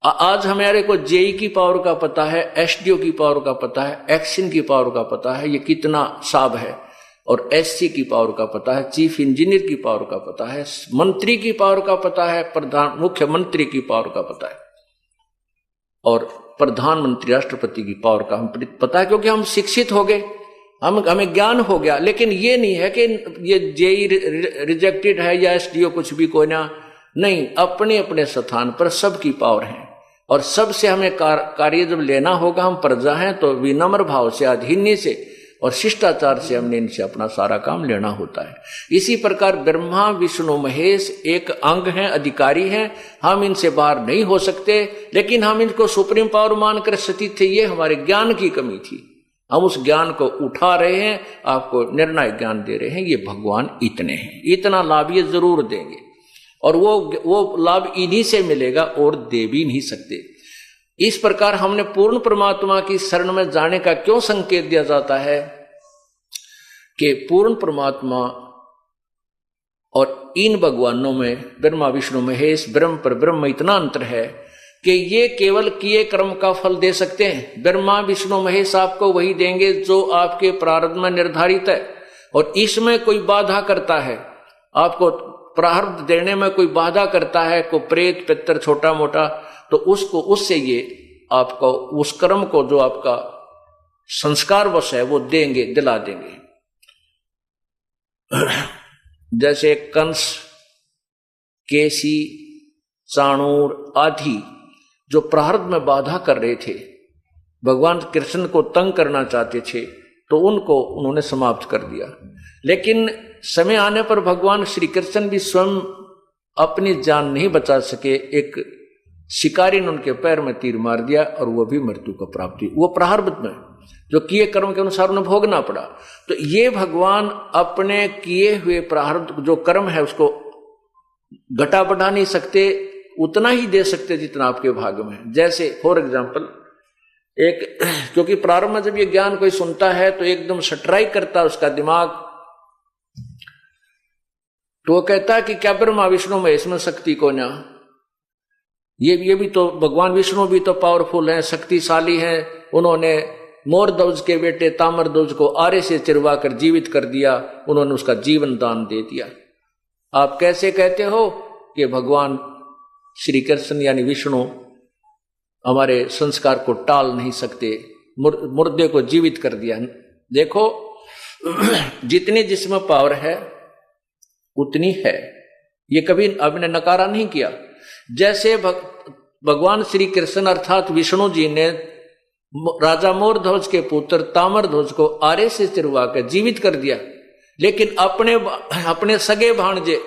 आज हमारे को जेई की पावर का पता है, एसडीओ की पावर का पता है, एक्सिन की पावर का पता है, ये कितना साब है, और एससी की पावर का पता है, चीफ इंजीनियर की पावर का पता है, मंत्री की पावर का पता है, मुख्यमंत्री की पावर का पता है, और प्रधानमंत्री राष्ट्रपति की पावर का हम पता है, क्योंकि हम शिक्षित हो गए, हमें ज्ञान हो गया। लेकिन ये नहीं है कि ये जेई रिजेक्टेड है या एसडीओ कुछ भी कोई ना, नहीं, अपने अपने स्थान पर सबकी पावर है और सबसे हमें कार्य जब लेना होगा, हम प्रजा हैं तो विनम्र भाव से, अधीन्य से और शिष्टाचार से हमने इनसे अपना सारा काम लेना होता है। इसी प्रकार ब्रह्मा विष्णु महेश एक अंग हैं, अधिकारी हैं, हम इनसे बाहर नहीं हो सकते, लेकिन हम इनको सुप्रीम पावर मानकर स्थित थे। ये हमारे ज्ञान की कमी थी, हम उस ज्ञान को उठा रहे हैं, आपको निर्णायक ज्ञान दे रहे हैं। ये भगवान इतने हैं, इतना लाभ ये जरूर देंगे और वो लाभ इन्हीं से मिलेगा और दे भी नहीं सकते। इस प्रकार हमने पूर्ण परमात्मा की शरण में जाने का क्यों संकेत दिया जाता है कि पूर्ण परमात्मा और इन भगवानों में ब्रह्मा विष्णु महेश ब्रह्म पर ब्रह्म इतना अंतर है कि ये केवल किए कर्म का फल दे सकते हैं। ब्रह्मा विष्णु महेश आपको वही देंगे जो आपके प्रारब्ध में निर्धारित है, और इसमें कोई बाधा करता है, आपको प्रारब्ध देने में कोई बाधा करता है, कोई प्रेत पितर छोटा मोटा, तो उसको उससे ये आपको उस कर्म को जो आपका संस्कार वश है वो देंगे, दिला देंगे। जैसे कंस, केसी, चाणूर आदि जो प्रारब्ध में बाधा कर रहे थे, भगवान कृष्ण को तंग करना चाहते थे, तो उनको उन्होंने समाप्त कर दिया। लेकिन समय आने पर भगवान श्री कृष्ण भी स्वयं अपनी जान नहीं बचा सके, एक शिकारी ने उनके पैर में तीर मार दिया और वो भी मृत्यु को प्राप्त हुई। वो प्रारब्ध में जो किए कर्म के अनुसार उन्हें भोगना पड़ा। तो ये भगवान अपने किए हुए प्रारब्ध जो कर्म है उसको घटा बढ़ा नहीं सकते, उतना ही दे सकते जितना आपके भाग्य में है। जैसे फॉर एग्जाम्पल एक, क्योंकि प्रारंभ में जब ये ज्ञान कोई सुनता है तो एकदम स्ट्राइक करता है उसका दिमाग, तो वो कहता है कि क्या ब्रह्मा विष्णु में इसमें शक्ति को ना, ये भी तो भगवान विष्णु भी तो पावरफुल हैं, शक्तिशाली हैं, उन्होंने मोरध्वज के बेटे ताम्रध्वज को आरे से चिरवा कर जीवित कर दिया, उन्होंने उसका जीवन दान दे दिया। आप कैसे कहते हो कि भगवान श्री कृष्ण यानी विष्णु हमारे संस्कार को टाल नहीं सकते, मुर्दे को जीवित कर दिया। देखो जितनी जिसमें पावर है उतनी है, ये कभी आपने नकारा नहीं किया। जैसे भगवान श्री कृष्ण अर्थात विष्णु जी ने राजा मोरध्वज के पुत्र ताम्रध्वज को आरे से चिरवा कर जीवित कर दिया, लेकिन अपने सगे भांजे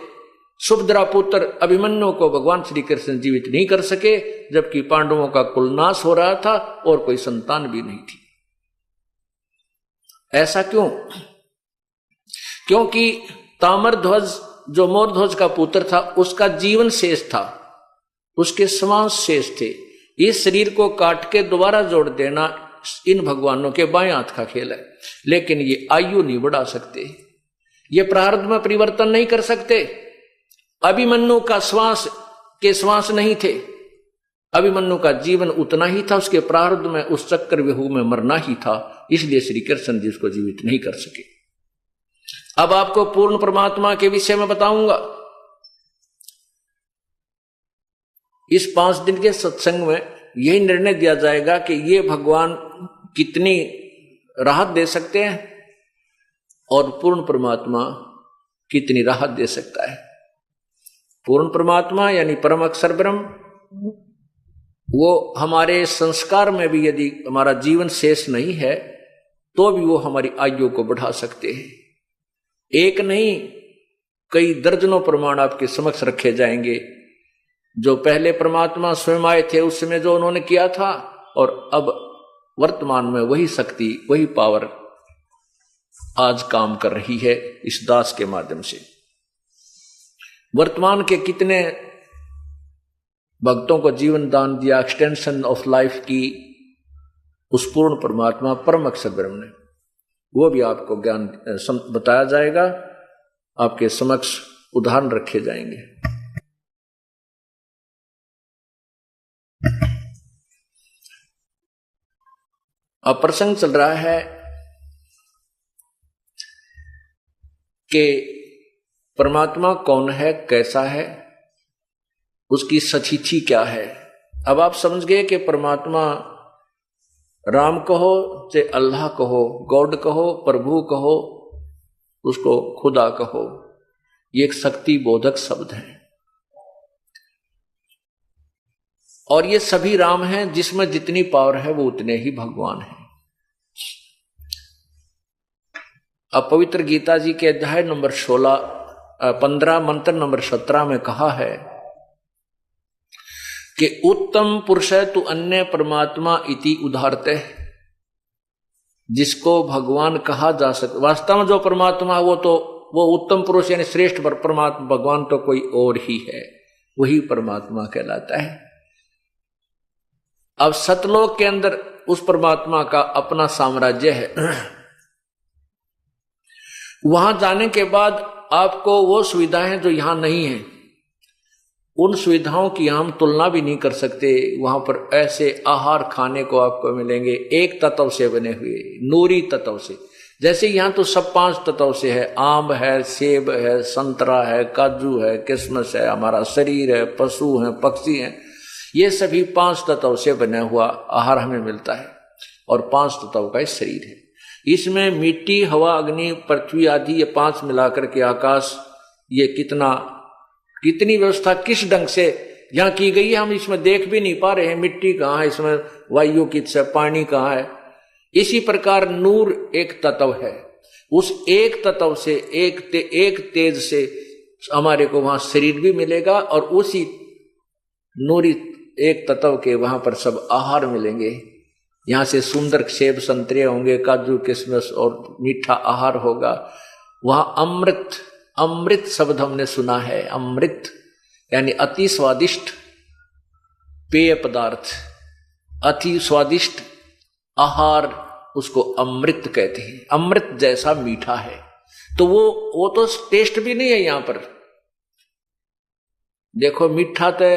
सुभद्रा पुत्र अभिमन्यु को भगवान श्री कृष्ण जीवित नहीं कर सके, जबकि पांडवों का कुलनाश हो रहा था और कोई संतान भी नहीं थी। ऐसा क्यों? क्योंकि ताम्रध्वज जो मोरध्वज का पुत्र था उसका जीवन शेष था, उसके श्वास शेष थे। इस शरीर को काट के दोबारा जोड़ देना इन भगवानों के बाएं हाथ का खेल है, लेकिन ये आयु नहीं बढ़ा सकते, ये प्रारब्ध में परिवर्तन नहीं कर सकते। अभिमन्यु का श्वास नहीं थे, अभिमन्यु का जीवन उतना ही था, उसके प्रारब्ध में उस चक्र व्यूह में मरना ही था, इसलिए श्री कृष्ण जी उसको जीवित नहीं कर सके। अब आपको पूर्ण परमात्मा के विषय में बताऊंगा। इस 5 दिन के सत्संग में यही निर्णय दिया जाएगा कि ये भगवान कितनी राहत दे सकते हैं और पूर्ण परमात्मा कितनी राहत दे सकता है। पूर्ण परमात्मा यानी परम अक्षर ब्रह्म, वो हमारे संस्कार में भी यदि हमारा जीवन शेष नहीं है तो भी वो हमारी आयु को बढ़ा सकते हैं। एक नहीं कई दर्जनों प्रमाण आपके समक्ष रखे जाएंगे। जो पहले परमात्मा स्वयं आए थे उस समय जो उन्होंने किया था, और अब वर्तमान में वही शक्ति वही पावर आज काम कर रही है इस दास के माध्यम से। वर्तमान के कितने भक्तों को जीवन दान दिया, एक्सटेंशन ऑफ लाइफ की उस पूर्ण परमात्मा परम अक्षर ब्रह्म ने, वो भी आपको ज्ञान बताया जाएगा, आपके समक्ष उदाहरण रखे जाएंगे। अब प्रसंग चल रहा है कि परमात्मा कौन है, कैसा है, उसकी सचिथि क्या है। अब आप समझ गए कि परमात्मा राम कहो चाहे अल्लाह कहो, गॉड कहो, प्रभु कहो, उसको खुदा कहो, ये एक शक्ति बोधक शब्द है। और ये सभी राम हैं, जिसमें जितनी पावर है वो उतने ही भगवान हैं। अब पवित्र गीता जी के अध्याय नंबर 15 मंत्र नंबर 17 में कहा है कि उत्तम पुरुष तु अन्य परमात्मा इति उदाहरते, जिसको भगवान कहा जा सकता। वास्तव में जो परमात्मा वो उत्तम पुरुष यानी श्रेष्ठ परमात्मा भगवान तो कोई और ही है, वही परमात्मा कहलाता है। अब सतलोक के अंदर उस परमात्मा का अपना साम्राज्य है। वहां जाने के बाद आपको वो सुविधाएं जो यहां नहीं है, उन सुविधाओं की हम तुलना भी नहीं कर सकते। वहां पर ऐसे आहार खाने को आपको मिलेंगे एक तत्व से बने हुए, नूरी तत्व से। जैसे यहां तो सब 5 तत्व से है, आम है, सेब है, संतरा है, काजू है, किशमिश है, हमारा शरीर है, पशु है, पक्षी है, ये सभी 5 तत्व से बना हुआ आहार हमें मिलता है और 5 तत्व का शरीर है। इसमें मिट्टी, हवा, अग्नि, पृथ्वी आदि ये 5 मिलाकर के आकाश, ये कितनी व्यवस्था किस ढंग से यहां की गई है हम इसमें देख भी नहीं पा रहे हैं। मिट्टी कहाँ है, इसमें वायु किस है, पानी कहाँ है। इसी प्रकार नूर एक तत्व है, उस एक तत्व से एक तेज से हमारे को वहां शरीर भी मिलेगा और उसी नूरी एक तत्व के वहां पर सब आहार मिलेंगे। यहां से सुंदर सेब संतरे होंगे, काजू किशमिश और मीठा आहार होगा। वहां अमृत शब्द हमने सुना है। अमृत यानी अति स्वादिष्ट पेय पदार्थ, अति स्वादिष्ट आहार, उसको अमृत कहते हैं। अमृत जैसा मीठा है। तो वो तो टेस्ट भी नहीं है यहां पर। देखो मीठा तो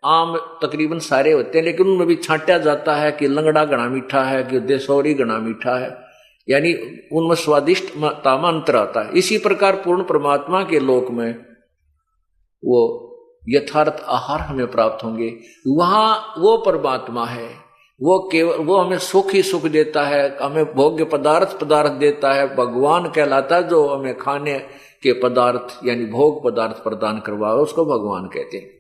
आम तकरीबन सारे होते हैं, लेकिन उनमें भी छांटा जाता है कि लंगड़ा घना मीठा है, कि देसौरी घना मीठा है, यानी उनमें स्वादिष्ट तामा अंतर आता है। इसी प्रकार पूर्ण परमात्मा के लोक में वो यथार्थ आहार हमें प्राप्त होंगे। वहां वो परमात्मा है, वो हमें सुख ही सुख देता है, हमें भोग्य पदार्थ देता है। भगवान कहलाता है जो हमें खाने के पदार्थ यानी भोग पदार्थ प्रदान करवा, उसको भगवान कहते हैं।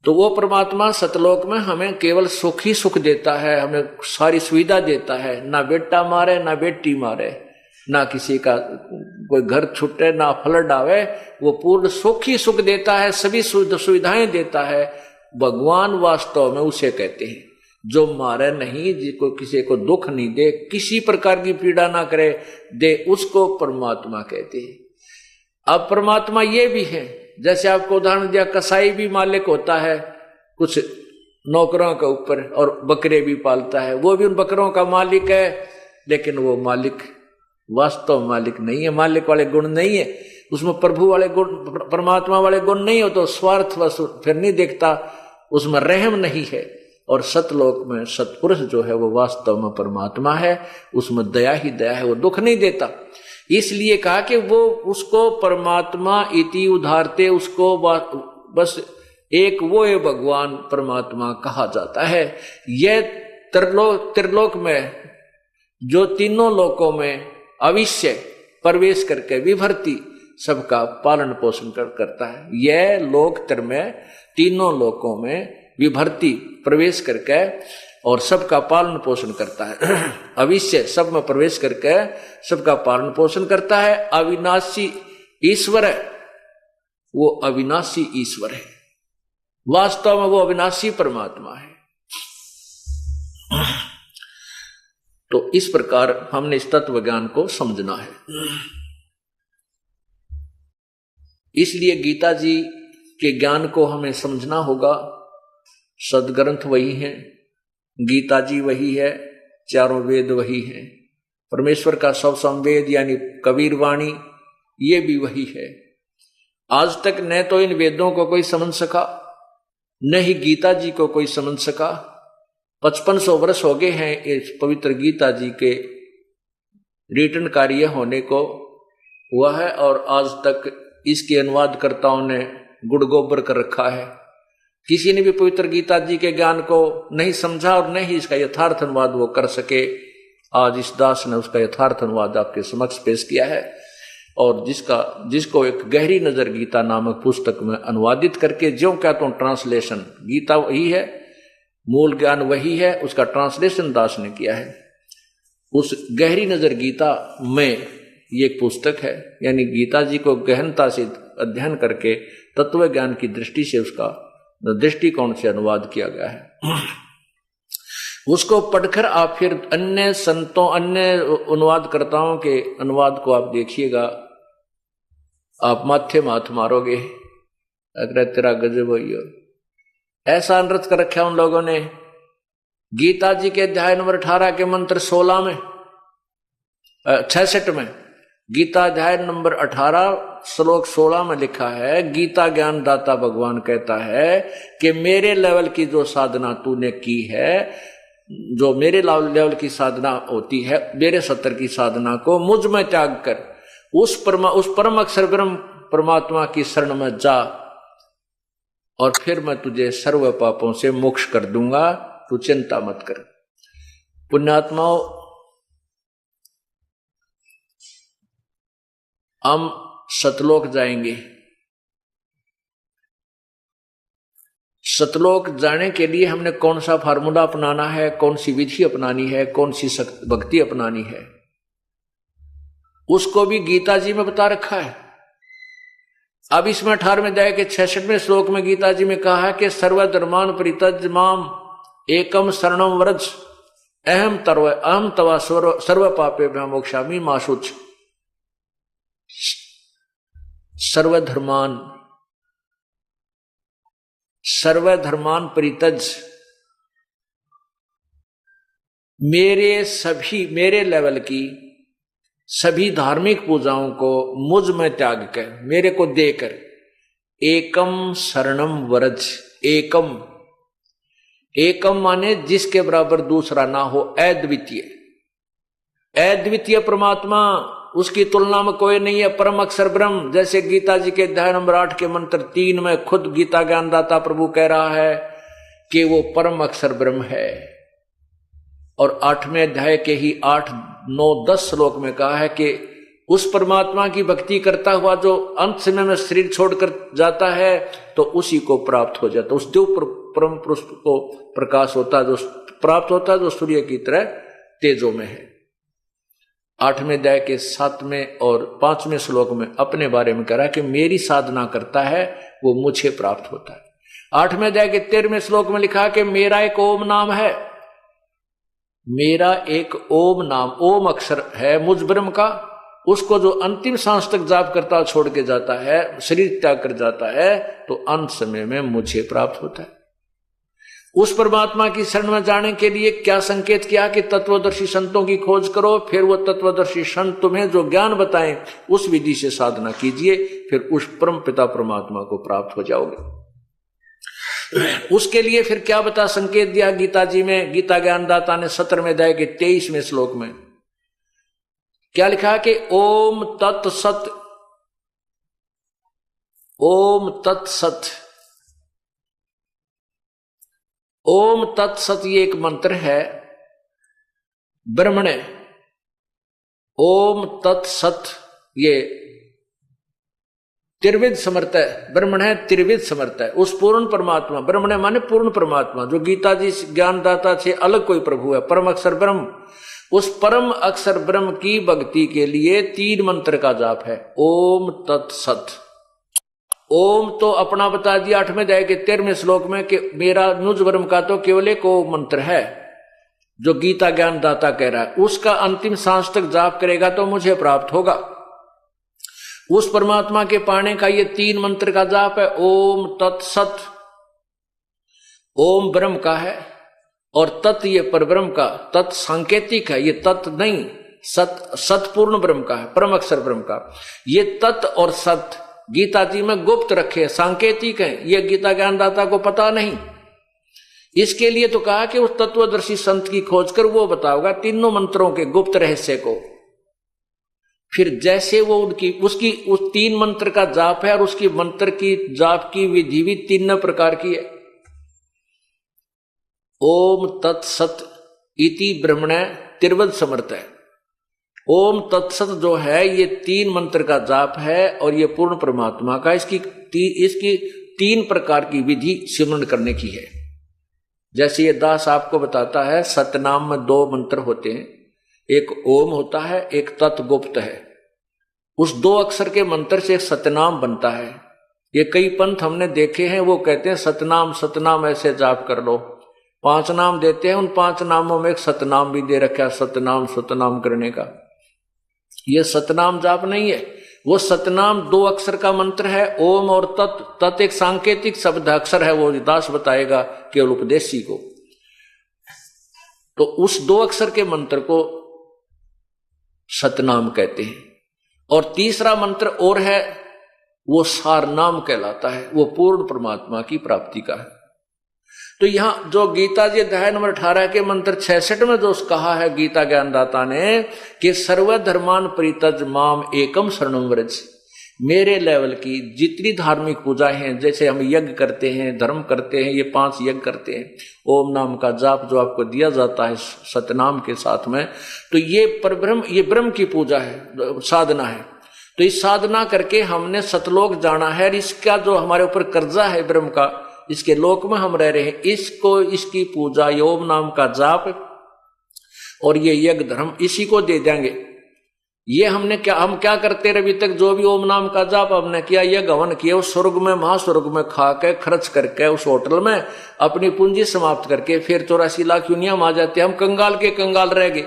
तो वो परमात्मा सतलोक में हमें केवल सुख ही सुख देता है, हमें सारी सुविधा देता है। ना बेटा मारे, ना बेटी मारे, ना किसी का कोई घर छुटे, ना फ्लड आवे, वो पूर्ण सुख ही सुख देता है, सभी सुविधाएं देता है। भगवान वास्तव में उसे कहते हैं जो मारे नहीं, जिसको किसी को दुख नहीं दे, किसी प्रकार की पीड़ा ना करे दे, उसको परमात्मा कहते हैं। अब परमात्मा ये भी है, जैसे आपको उदाहरण दिया, कसाई भी मालिक होता है कुछ नौकरों के ऊपर और बकरे भी पालता है, वो भी उन बकरों का मालिक है, लेकिन वो मालिक वास्तव मालिक नहीं है। मालिक वाले गुण नहीं है उसमें, प्रभु वाले गुण, परमात्मा वाले गुण नहीं हो तो स्वार्थ फिर नहीं देखता, उसमें रहम नहीं है। और सतलोक में सतपुरुष जो है वो वास्तव में परमात्मा है, उसमें दया ही दया है, वो दुख नहीं देता। इसलिए कहा कि वो उसको परमात्मा इति उदाहरते, उसको बस एक वो है भगवान परमात्मा कहा जाता है। यह त्रिलोक में जो तीनों लोकों में अविश्य प्रवेश करके विभर्ती सबका पालन पोषण करता है। यह लोक त्र में तीनों लोकों में विभर्ती प्रवेश करके और सबका पालन पोषण करता है। अविश्य सब में प्रवेश करके सबका पालन पोषण करता है। अविनाशी ईश्वर है, वो अविनाशी ईश्वर है, वास्तव में वो अविनाशी परमात्मा है। तो इस प्रकार हमने इस तत्व ज्ञान को समझना है। इसलिए गीता जी के ज्ञान को हमें समझना होगा। सदग्रंथ वही है, गीता जी वही है, चारों वेद वही है, परमेश्वर का सब संवेद यानी कबीर वाणी ये भी वही है। आज तक न तो इन वेदों को कोई समझ सका, न ही गीता जी को कोई समझ सका। 5500 वर्ष हो गए हैं इस पवित्र गीता जी के रिटर्न कार्य होने को हुआ है, और आज तक इसके अनुवादकर्ताओं ने गुड़ गोबर कर रखा है। किसी ने भी पवित्र गीता जी के ज्ञान को नहीं समझा और नहीं इसका यथार्थ अनुवाद वो कर सके। आज इस दास ने उसका यथार्थ अनुवाद आपके समक्ष पेश किया है। और जिसको एक गहरी नजर गीता नामक पुस्तक में अनुवादित करके, ज्यों क्या तो ट्रांसलेशन, गीता वही है, मूल ज्ञान वही है, उसका ट्रांसलेशन दास ने किया है। उस गहरी नजर गीता में ये एक पुस्तक है, यानी गीता जी को गहनता से अध्ययन करके तत्व ज्ञान की दृष्टि से उसका दृष्टिकोण से अनुवाद किया गया है। उसको पढ़कर आप फिर अन्य संतों, अन्य अनुवादकर्ताओं के अनुवाद को आप देखिएगा, आप माथे माथ मारोगे, अगर तेरा गजब होइयो। ऐसा अनर्थ कर रखा उन लोगों ने। गीता जी के अध्याय नंबर 18 के मंत्र 16 में 66 में, गीता अध्याय नंबर 18 श्लोक 16 में लिखा है, गीता ज्ञान दाता भगवान कहता है कि मेरे लेवल की जो साधना तूने की है, जो मेरे लेवल की साधना होती है, मेरे सत्तर की साधना को मुझ में त्याग कर उस परम अक्षर ब्रह्म परमात्मा की शरण में जा, और फिर मैं तुझे सर्व पापों से मोक्ष कर दूंगा, तू चिंता मत कर। पुण्यात्माओं, हम सतलोक जाएंगे। सतलोक जाने के लिए हमने कौन सा फार्मूला अपनाना है, कौन सी विधि अपनानी है, कौन सी भक्ति अपनानी है, उसको भी गीता जी में बता रखा है। अब इसमें 18वें अध्याय के 66वें श्लोक में गीता जी में कहा है कि सर्वधर्मान परित्यज्य माम एकम शरणम व्रज अहम तवा सर्व पापेभ्यो मोक्षामि मा शुच। सर्वधर्मान परित्यज, मेरे लेवल की सभी धार्मिक पूजाओं को मुझ में त्याग कर, मेरे को देकर, एकम शरणम व्रज। एकम माने जिसके बराबर दूसरा ना हो, अद्वितीय परमात्मा, उसकी तुलना में कोई नहीं है, परम अक्षर ब्रह्म। जैसे गीता जी के अध्याय नंबर 8 के मंत्र 3 में खुद गीता ज्ञानदाता प्रभु कह रहा है कि वो परम अक्षर ब्रह्म है, और 8वें अध्याय के ही 8, 9, 10 श्लोक में कहा है कि उस परमात्मा की भक्ति करता हुआ जो अंत समय में शरीर छोड़कर जाता है तो उसी को प्राप्त हो जाता, उस देव परम पुरुष को प्रकाश होता है, जो प्राप्त होता है, जो सूर्य की तरह तेजो में है। 8वें अध्याय के 7वें और 5वें श्लोक में अपने बारे में कह रहा है कि मेरी साधना करता है वो मुझे प्राप्त होता है। 8वें अध्याय के 13वें श्लोक में लिखा है कि मेरा एक ओम नाम है, मेरा एक ओम नाम, ओम अक्षर है मुझ ब्रह्म का, उसको जो अंतिम सांस तक जाप करता छोड़ के जाता है, शरीर त्याग कर जाता है, तो अंत समय में मुझे प्राप्त होता है। उस परमात्मा की शरण में जाने के लिए क्या संकेत किया कि तत्वदर्शी संतों की खोज करो, फिर वो तत्वदर्शी संत तुम्हें जो ज्ञान बताएं उस विधि से साधना कीजिए, फिर उस परम पिता परमात्मा को प्राप्त हो जाओगे। उसके लिए फिर क्या बता संकेत दिया गीता जी में, गीता ज्ञानदाता ने 17वें अध्याय के 23वें श्लोक में क्या लिखा कि ओम तत्सत, ओम तत्सत, ओम तत्सत, ये एक मंत्र है ब्रह्मणे। ओम तत्सत ये त्रिविध समर्थ है, ब्रह्मण है त्रिविध समर्थ है, उस पूर्ण परमात्मा, ब्रह्मण माने पूर्ण परमात्मा, जो गीता जी ज्ञानदाता से अलग कोई प्रभु है, परम अक्षर ब्रह्म। उस परम अक्षर ब्रह्म की भक्ति के लिए 3 मंत्र का जाप है, ओम तत्सत। ओम तो अपना बता दिया 8वें अध्याय के 13वें श्लोक में कि मेरा नुज ब्रह्म का तो केवल एक ओम मंत्र है, जो गीता ज्ञानदाता कह रहा है, उसका अंतिम सांस तक जाप करेगा तो मुझे प्राप्त होगा। उस परमात्मा के पाने का ये 3 मंत्र का जाप है, ओम तत्सत। ओम ब्रह्म का है और तत् ये परब्रह्म का, तत् सांकेतिक है, ये तत् नहीं, सतपूर्ण ब्रह्म का है, परम अक्षर ब्रह्म का। ये तत् और सत गीता जी में गुप्त रखे, सांकेतिक है, ये गीता ज्ञानदाता को पता नहीं। इसके लिए तो कहा कि उस तत्वदर्शी संत की खोज कर वो बताओगा तीनों मंत्रों के गुप्त रहस्य को। फिर जैसे वो उसकी उस 3 मंत्र का जाप है, और उसकी मंत्र की जाप की विधि भी 3 प्रकार की है। ओम तत्सत इति ब्रह्मण त्रिवद समर्थ है, ओम तत्सत जो है ये 3 मंत्र का जाप है और ये पूर्ण परमात्मा का इसकी 3 प्रकार की विधि सिमरण करने की है। जैसे ये दास आपको बताता है, सतनाम में 2 मंत्र होते हैं, एक ओम होता है, एक तत्गुप्त है। उस 2 अक्षर के मंत्र से एक सतनाम बनता है। ये कई पंथ हमने देखे हैं, वो कहते हैं सतनाम सतनाम ऐसे जाप कर लो, 5 नाम देते हैं, उन 5 नामों में एक सतनाम भी दे रखा है, सतनाम सतनाम करने का। ये सतनाम जाप नहीं है, वो सतनाम 2 अक्षर का मंत्र है, ओम और तत्। तत् एक सांकेतिक शब्द अक्षर है, वो दास बताएगा केवल उपदेशी को। तो उस 2 अक्षर के मंत्र को सतनाम कहते हैं। और तीसरा मंत्र और है, वो सारनाम कहलाता है, वो पूर्ण परमात्मा की प्राप्ति का है। तो यहां जो गीता जी अध्याय नंबर 18 के मंत्र 66 में जो कहा है गीता ज्ञानदाता ने कि सर्वधर्मान परित्यज माम एकम शरणम व्रज, मेरे लेवल की जितनी धार्मिक पूजाएं हैं, जैसे हम यज्ञ करते हैं, धर्म करते हैं, ये 5 यज्ञ करते हैं, ओम नाम का जाप जो आपको दिया जाता है सतनाम के साथ में, तो ये परब्रह्म, ये ब्रह्म की पूजा है, साधना है। तो इस साधना करके हमने सतलोक जाना है, और इसका जो हमारे ऊपर कर्जा है ब्रह्म का, इसके लोक में हम रह रहे हैं, इसको, इसकी पूजा, ओम नाम का जाप और ये यज्ञ धर्म इसी को दे देंगे। ये हम क्या करते रहे अभी तक, जो भी ओम नाम का जाप हमने किया, यह गवन किया, उस स्वर्ग में महास्वर्ग में खा के खर्च करके उस होटल में अपनी पूंजी समाप्त करके फिर 84 लाख यूनिया आ जाते, हम कंगाल के कंगाल रह गए,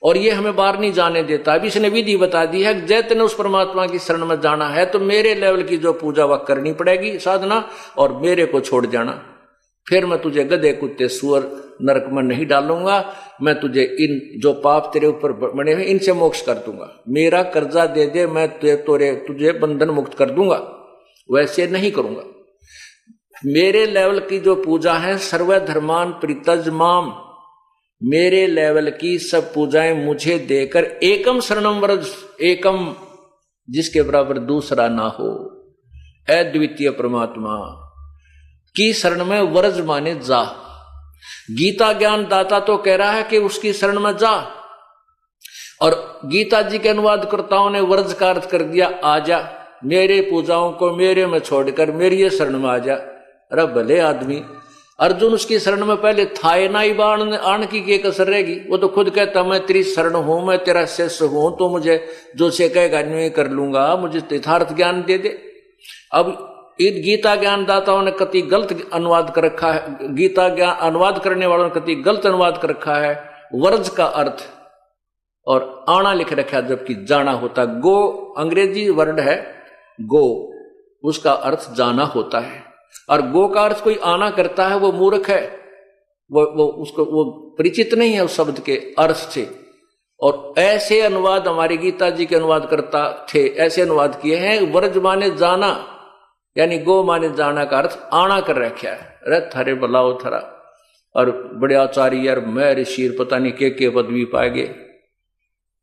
और ये हमें बाहर नहीं जाने देता। अभी इसने विधि बता दी है, जैतने उस परमात्मा की शरण में जाना है तो मेरे लेवल की जो पूजा वह करनी पड़ेगी साधना, और मेरे को छोड़ जाना। फिर मैं तुझे गधे कुत्ते सुअर नरक में नहीं डालूंगा, मैं तुझे इन जो पाप तेरे ऊपर बने हुए इनसे मोक्ष कर दूंगा, मेरा कर्जा दे दे, मैं तुझे बंधन मुक्त कर दूंगा, वैसे नहीं करूंगा। मेरे लेवल की जो पूजा है, सर्वधर्मान परित्यज माम, मेरे लेवल की सब पूजाएं मुझे देकर एकम शरणम व्रज, एकम जिसके बराबर दूसरा ना हो, अद्वितीय परमात्मा की शरण में व्रज माने जा। गीता ज्ञान दाता तो कह रहा है कि उसकी शरण में जा, और गीता जी के अनुवादकर्ताओं ने व्रज का अर्थ कर दिया आजा, मेरे पूजाओं को मेरे में छोड़कर मेरी शरण में आजा। अरे भले आदमी, अर्जुन उसकी शरण में पहले था ना ही, आण की कसर रहेगी। वो तो खुद कहता मैं तेरी शरण हूं, मैं तेरा शिष्य हूं, तो मुझे जो से कहेगा नहीं कर लूंगा, मुझे यथार्थ ज्ञान दे दे। अब इन गीता ज्ञान दाताओं ने कति गलत अनुवाद कर रखा है, गीता ज्ञान अनुवाद करने वालों ने कति गलत अनुवाद कर रखा है, वर्ज का अर्थ और आना लिख रखा है, जबकि जाना होता। गो अंग्रेजी वर्ड है गो, उसका अर्थ जाना होता है, और गो का अर्थ कोई आना करता है वो मूर्ख है, वो परिचित नहीं है उस शब्द के अर्थ से। और ऐसे अनुवाद हमारी गीता जी के अनुवाद करता थे, ऐसे अनुवाद किए हैं, वर्ज माने जाना, यानी गो माने जाना का अर्थ आना कर रखा है। अरे थारे बलाओ थरा, और बड़े आचार्य यार मैं ऋषि पता नहीं के पदवी पाएगे,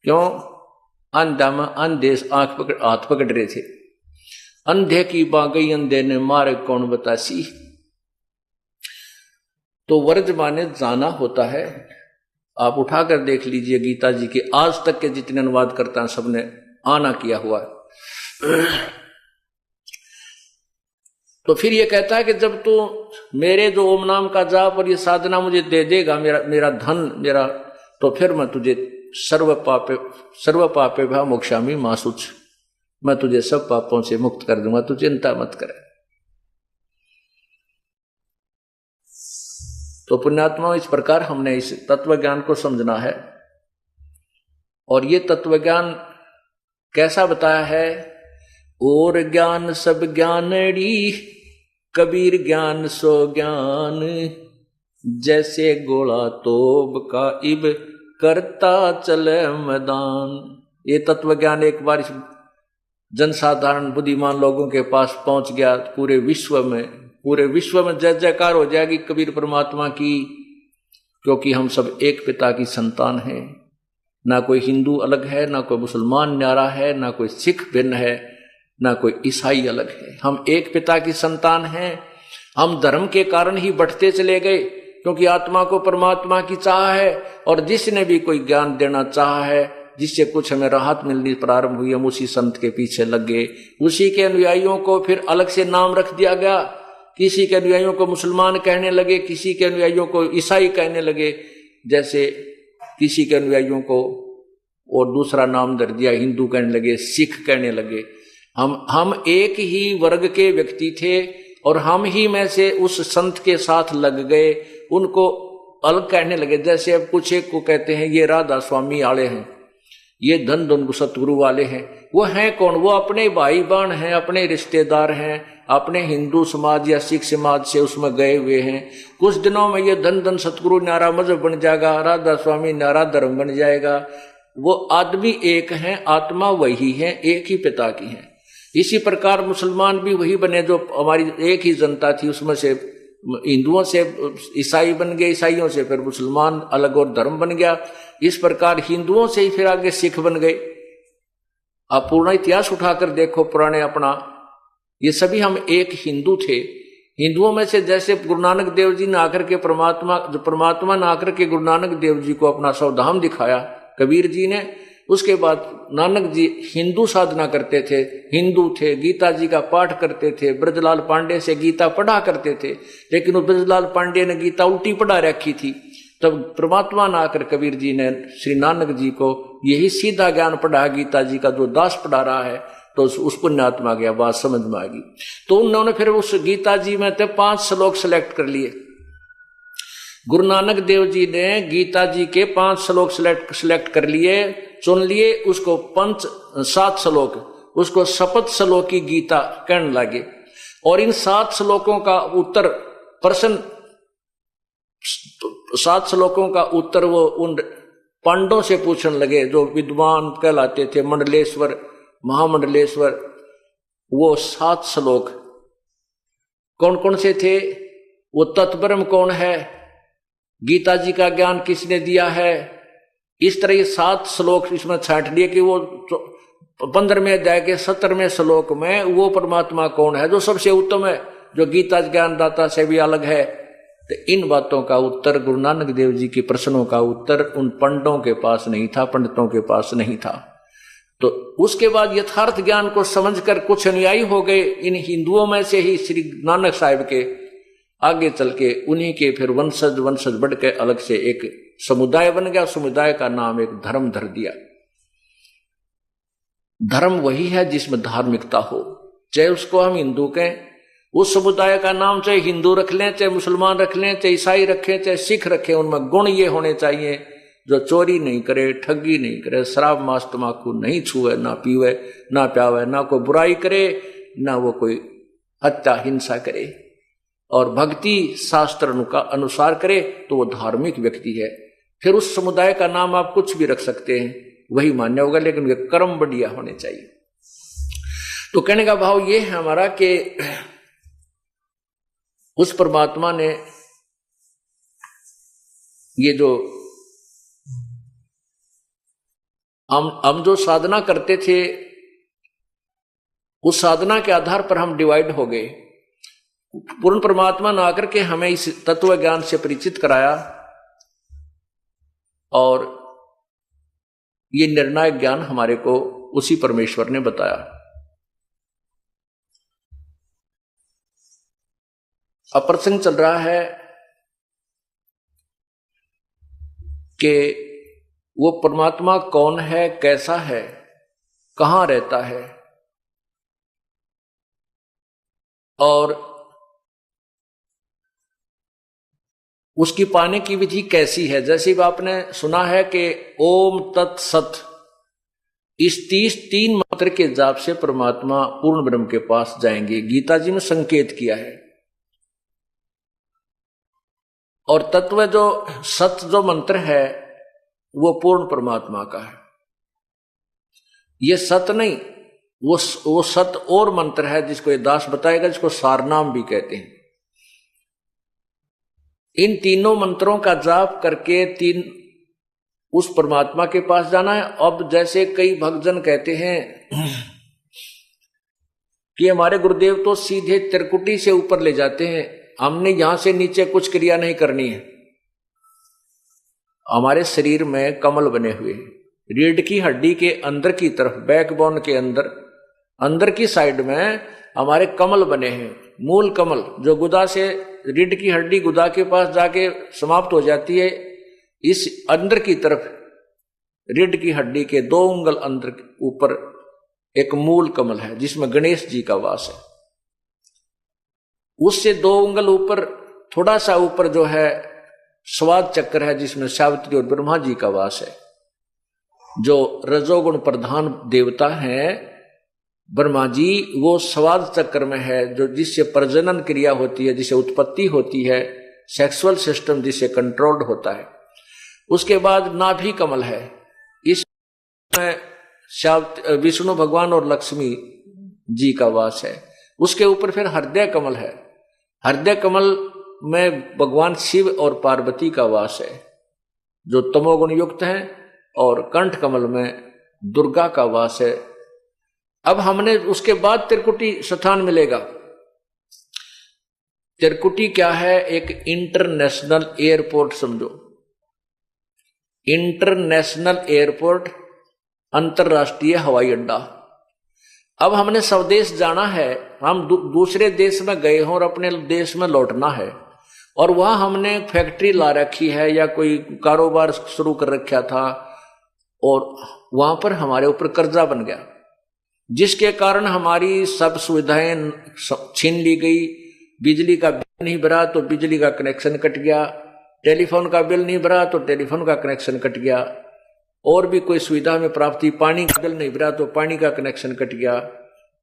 क्यों? अंधा में अंधे हाथ पकड़ रहे थे, अंधे की बागई अंधे ने मारे कौन बतासी। तो वर्ज माने जाना होता है। आप उठाकर देख लीजिए गीता जी के आज तक के जितने अनुवाद करता है सबने आना किया हुआ है। तो फिर ये कहता है कि जब तू मेरे जो ओम नाम का जाप और ये साधना मुझे दे देगा, मेरा धन मेरा, तो फिर मैं तुझे सर्व पापे भा मोक्षामि मां शुच, मैं तुझे सब पापों से मुक्त कर दूंगा, तू चिंता मत करे। तो पुण्यात्मा, इस प्रकार हमने इस तत्व ज्ञान को समझना है। और ये तत्व ज्ञान कैसा बताया है? और ज्ञान सब ज्ञानड़ी, कबीर ज्ञान सो ज्ञान, जैसे गोला तोब का इब करता चले मैदान। ये तत्व ज्ञान एक बार जनसाधारण बुद्धिमान लोगों के पास पहुंच गया, पूरे विश्व में जय जयकार हो जाएगी कबीर परमात्मा की, क्योंकि हम सब एक पिता की संतान हैं। ना कोई हिंदू अलग है, ना कोई मुसलमान न्यारा है, ना कोई सिख भिन्न है, ना कोई ईसाई अलग है। हम एक पिता की संतान हैं। हम धर्म के कारण ही बढ़ते चले गए, क्योंकि आत्मा को परमात्मा की चाह है, और जिसने भी कोई ज्ञान देना चाहा है जिससे कुछ हमें राहत मिलनी प्रारंभ हुई, हम उसी संत के पीछे लग गए। उसी के अनुयायियों को फिर अलग से नाम रख दिया गया। किसी के अनुयायियों को मुसलमान कहने लगे, किसी के अनुयायियों को ईसाई कहने लगे, जैसे किसी के अनुयायियों को और दूसरा नाम दे दिया, हिंदू कहने लगे, सिख कहने लगे। हम एक ही वर्ग के व्यक्ति थे और हम ही में से उस संत के साथ लग गए, उनको अलग कहने लगे। जैसे अब कुछ एक को कहते हैं ये राधा स्वामी वाले हैं, ये धन धन सतगुरु वाले हैं। वो हैं कौन? वो अपने भाई बहन हैं, अपने रिश्तेदार हैं, अपने हिंदू समाज या सिख समाज से उसमें गए हुए हैं। कुछ दिनों में ये धन धन सतगुरु नारा मजहब बन जाएगा, राधा स्वामी नारा धर्म बन जाएगा। वो आदमी एक हैं, आत्मा वही है, एक ही पिता की है। इसी प्रकार मुसलमान भी वही बने जो हमारी एक ही जनता थी, उसमें से हिंदुओं से ईसाई बन गए, ईसाइयों से फिर मुसलमान अलग और धर्म बन गया। इस प्रकार हिंदुओं से ही फिर आगे सिख बन गए। आप पूर्ण इतिहास उठाकर देखो पुराने अपना, ये सभी हम एक हिंदू थे। हिंदुओं में से जैसे गुरु नानक देव जी ने आकर के परमात्मा ने आकर के गुरु नानक देव जी को अपना सौधाम दिखाया, कबीर जी ने। उसके बाद नानक जी हिंदू साधना करते थे, हिंदू थे, गीता जी का पाठ करते थे, ब्रजलाल पांडे से गीता पढ़ा करते थे। लेकिन वो ब्रजलाल पांडे ने गीता उल्टी पढ़ा रखी थी। तब परमात्मा ने आकर कबीर जी ने श्री नानक जी को यही सीधा ज्ञान पढ़ा, गीता जी का जो दास पढ़ा रहा है, तो उस पुण्यात्मा गया, बात समझ में आ गई। तो उन्होंने फिर उस गीता जी में 5 श्लोक सेलेक्ट कर लिए। गुरु नानक देव जी ने गीता जी के 5 श्लोक सिलेक्ट कर लिए, चुन लिए। उसको 7 श्लोक, उसको शपथ श्लोक की गीता कहने लगे। और इन 7 श्लोकों का उत्तर प्रश्न, 7 श्लोकों का उत्तर वो उन पांडवों से पूछने लगे जो विद्वान कहलाते थे, मंडलेश्वर, महामंडलेश्वर। वो 7 श्लोक कौन कौन से थे? वो तत्ब्रह्म कौन है, गीता जी का ज्ञान किसने दिया है, इस तरह ये 7 श्लोक इसमें छांट लिए कि वो 15वें अध्याय के 17वें श्लोक में वो परमात्मा कौन है जो सबसे उत्तम है, जो गीता ज्ञानदाता से भी अलग है। तो इन बातों का उत्तर, गुरु नानक देव जी के प्रश्नों का उत्तर उन पंडितों के पास नहीं था, पंडितों के पास नहीं था। तो उसके बाद यथार्थ ज्ञान को समझकर कुछ अनुयायी हो गए इन हिंदुओं में से ही श्री नानक साहिब के। आगे चल के उन्हीं के फिर वंशज बढ़ के अलग से एक समुदाय बन गया। समुदाय का नाम एक धर्म धर दिया। धर्म वही है जिसमें धार्मिकता हो, चाहे उसको हम हिंदू कहें, उस समुदाय का नाम चाहे हिंदू रख लें, चाहे मुसलमान रख लें, चाहे ईसाई रखें, चाहे सिख रखें, उनमें गुण ये होने चाहिए जो चोरी नहीं करे, ठगी नहीं करे, शराब मांस तमाकू नहीं छुए, ना पीवे, ना प्यावे, ना कोई बुराई करे, ना वो कोई हत्या हिंसा करे, और भक्ति शास्त्र का अनुसार करे, तो वो धार्मिक व्यक्ति है। फिर उस समुदाय का नाम आप कुछ भी रख सकते हैं, वही मान्य होगा, लेकिन ये कर्म बढ़िया होने चाहिए। तो कहने का भाव ये है हमारा कि उस परमात्मा ने ये जो हम जो साधना करते थे, उस साधना के आधार पर हम डिवाइड हो गए। पूर्ण परमात्मा ने आकर के हमें इस तत्व ज्ञान से परिचित कराया और ये निर्णायक ज्ञान हमारे को उसी परमेश्वर ने बताया। अब प्रसंग चल रहा है कि वो परमात्मा कौन है, कैसा है, कहां रहता है, और उसकी पाने की विधि कैसी है। जैसे आपने सुना है कि ओम तत्सत, इस 3 मंत्र के जाप से परमात्मा पूर्ण ब्रह्म के पास जाएंगे, गीता जी ने संकेत किया है। और तत्व जो सत जो मंत्र है वो पूर्ण परमात्मा का है। ये सत नहीं, वो सत और मंत्र है जिसको ये दास बताएगा, जिसको सारनाम भी कहते हैं। इन तीनों मंत्रों का जाप करके उस परमात्मा के पास जाना है। अब जैसे कई भक्तजन कहते हैं कि हमारे गुरुदेव तो सीधे त्रिकुटी से ऊपर ले जाते हैं, हमने यहां से नीचे कुछ क्रिया नहीं करनी है। हमारे शरीर में कमल बने हुए हैं, रीढ़ की हड्डी के अंदर की तरफ, बैकबोन के अंदर अंदर की साइड में हमारे कमल बने हैं, मूल कमल, जो गुदा से रीढ़ की हड्डी गुदा के पास जाके समाप्त हो जाती है। इस अंदर की तरफ रीढ़ की हड्डी के 2 उंगल अंदर ऊपर एक मूल कमल है जिसमें गणेश जी का वास है। उससे 2 उंगल ऊपर, थोड़ा सा ऊपर जो है स्वाद चक्र है जिसमें सावित्री और ब्रह्मा जी का वास है। जो रजोगुण प्रधान देवता हैं ब्रह्मा जी, वो स्वाद चक्र में है, जो जिससे प्रजनन क्रिया होती है, जिससे उत्पत्ति होती है, सेक्सुअल सिस्टम जिससे कंट्रोल्ड होता है। उसके बाद नाभि कमल है, इसमें विष्णु भगवान और लक्ष्मी जी का वास है। उसके ऊपर फिर हृदय कमल है, हृदय कमल में भगवान शिव और पार्वती का वास है जो तमोगुण युक्त है, और कंठ कमल में दुर्गा का वास है। अब हमने उसके बाद त्रिकुटी स्थान मिलेगा। त्रिकुटी क्या है? एक इंटरनेशनल एयरपोर्ट समझो, इंटरनेशनल एयरपोर्ट, अंतरराष्ट्रीय हवाई अड्डा। अब हमने स्वदेश जाना है, हम दूसरे देश में गए हों और अपने देश में लौटना है, और वहां हमने फैक्ट्री ला रखी है या कोई कारोबार शुरू कर रखा था, और वहां पर हमारे ऊपर कर्जा बन गया, जिसके कारण हमारी सब सुविधाएं छीन ली गई। बिजली का बिल नहीं भरा तो बिजली का कनेक्शन कट गया, टेलीफोन का बिल नहीं भरा तो टेलीफोन का कनेक्शन कट गया, और भी कोई सुविधा में प्राप्ति, पानी का बिल नहीं भरा तो पानी का कनेक्शन कट गया।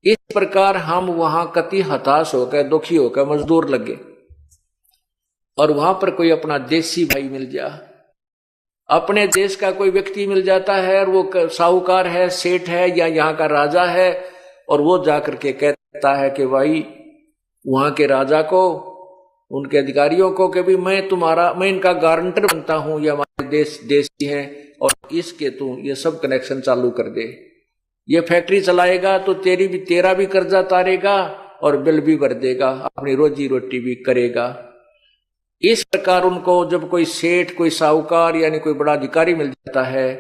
इस प्रकार हम वहां कति हताश होकर, दुखी होकर मजदूर लगे, और वहां पर कोई अपना देसी भाई मिल जा, अपने देश का कोई व्यक्ति मिल जाता है, और वो साहूकार है, सेठ है, या यहाँ का राजा है, और वो जाकर के कहता है कि भाई वहां के राजा को, उनके अधिकारियों को कि भी मैं इनका गारंटर बनता हूं, ये हमारे देशी हैं, और इसके तू ये सब कनेक्शन चालू कर दे, ये फैक्ट्री चलाएगा तो तेरा भी कर्जा तारेगा और बिल भी भर देगा, अपनी रोजी रोटी भी करेगा। इस प्रकार उनको जब कोई सेठ, कोई साहूकार यानी कोई बड़ा अधिकारी मिल जाता है,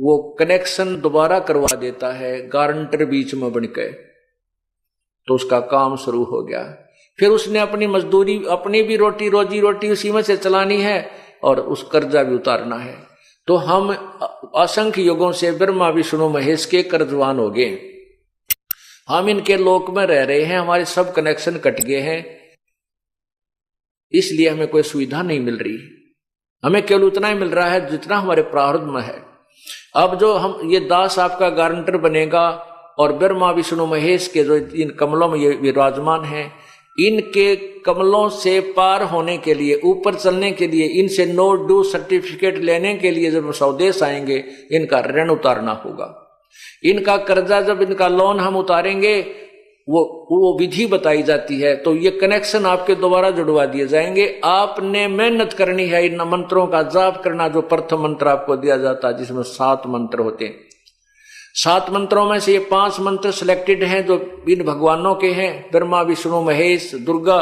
वो कनेक्शन दोबारा करवा देता है गारंटर बीच में बनके, तो उसका काम शुरू हो गया। फिर उसने अपनी मजदूरी, अपनी भी रोजी रोटी उसी में से चलानी है, और उस कर्जा भी उतारना है। तो हम असंख्य युगों से ब्रह्मा विष्णु महेश के कर्जवान हो गए, हम इनके लोक में रह रहे हैं, हमारे सब कनेक्शन कट गए हैं, इसलिए हमें कोई सुविधा नहीं मिल रही। हमें केवल उतना ही मिल रहा है जितना हमारे प्रारब्ध में है। अब जो हम ये दास आपका गारंटर बनेगा, और ब्रह्मा विष्णु महेश के जो इन कमलों में ये विराजमान हैं, इनके कमलों से पार होने के लिए, ऊपर चलने के लिए, इनसे नो ड्यू सर्टिफिकेट लेने के लिए जब स्वदेश आएंगे, इनका ऋण उतारना होगा। इनका कर्जा, जब इनका लोन हम उतारेंगे, वो विधि बताई जाती है, तो ये कनेक्शन आपके दोबारा जुड़वा दिए जाएंगे। आपने मेहनत करनी है, इन मंत्रों का जाप करना, जो प्रथम मंत्र आपको दिया जाता है, जिसमें 7 मंत्र होते हैं। 7 मंत्रों में से ये 5 मंत्र सिलेक्टेड हैं जो इन भगवानों के हैं, ब्रह्मा विष्णु महेश, दुर्गा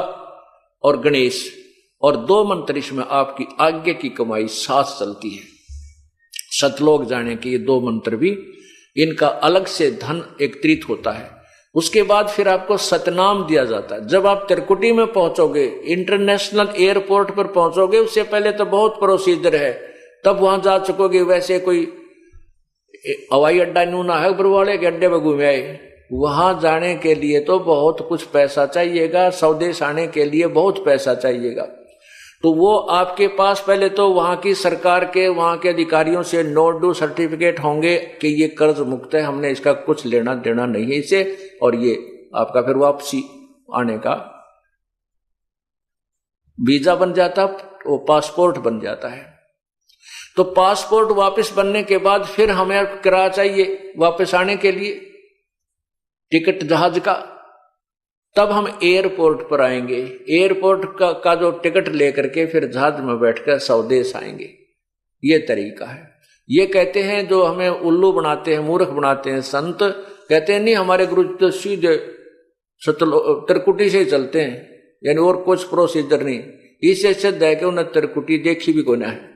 और गणेश, और 2 मंत्र इसमें आपकी आगे की कमाई साथ चलती है। सतलोक जाने के ये 2 मंत्र भी, इनका अलग से धन एकत्रित होता है। उसके बाद फिर आपको सतनाम दिया जाता है। जब आप त्रिकुटी में पहुंचोगे, इंटरनेशनल एयरपोर्ट पर पहुंचोगे, उससे पहले तो बहुत प्रोसीजर है, तब वहां जा चुकोगे। वैसे कोई हवाई अड्डा न्यू ना है बरवाड़े के अड्डे में घूमे आए, वहां जाने के लिए तो बहुत कुछ पैसा चाहिएगा, स्वदेश आने के लिए बहुत पैसा चाहिएगा। तो वो आपके पास पहले तो वहां की सरकार के, वहां के अधिकारियों से नो ड्यू सर्टिफिकेट होंगे कि ये कर्ज मुक्त है, हमने इसका कुछ लेना देना नहीं है इसे, और ये आपका फिर वापसी आने का वीजा बन जाता, वो पासपोर्ट बन जाता है। तो पासपोर्ट वापस बनने के बाद फिर हमें किराया चाहिए वापस आने के लिए, टिकट जहाज का, तब हम एयरपोर्ट पर आएंगे। एयरपोर्ट का जो टिकट लेकर के फिर जहाज में बैठकर स्वदेश आएंगे। ये तरीका है। ये कहते हैं जो हमें उल्लू बनाते हैं, मूर्ख बनाते हैं संत, कहते हैं नहीं हमारे गुरु तो सीधे त्रिकुटी से चलते हैं, यानी और कुछ प्रोसीजर नहीं। इससे सिद्ध है कि उन्हें त्रिकुटी देखी भी कोई ना है।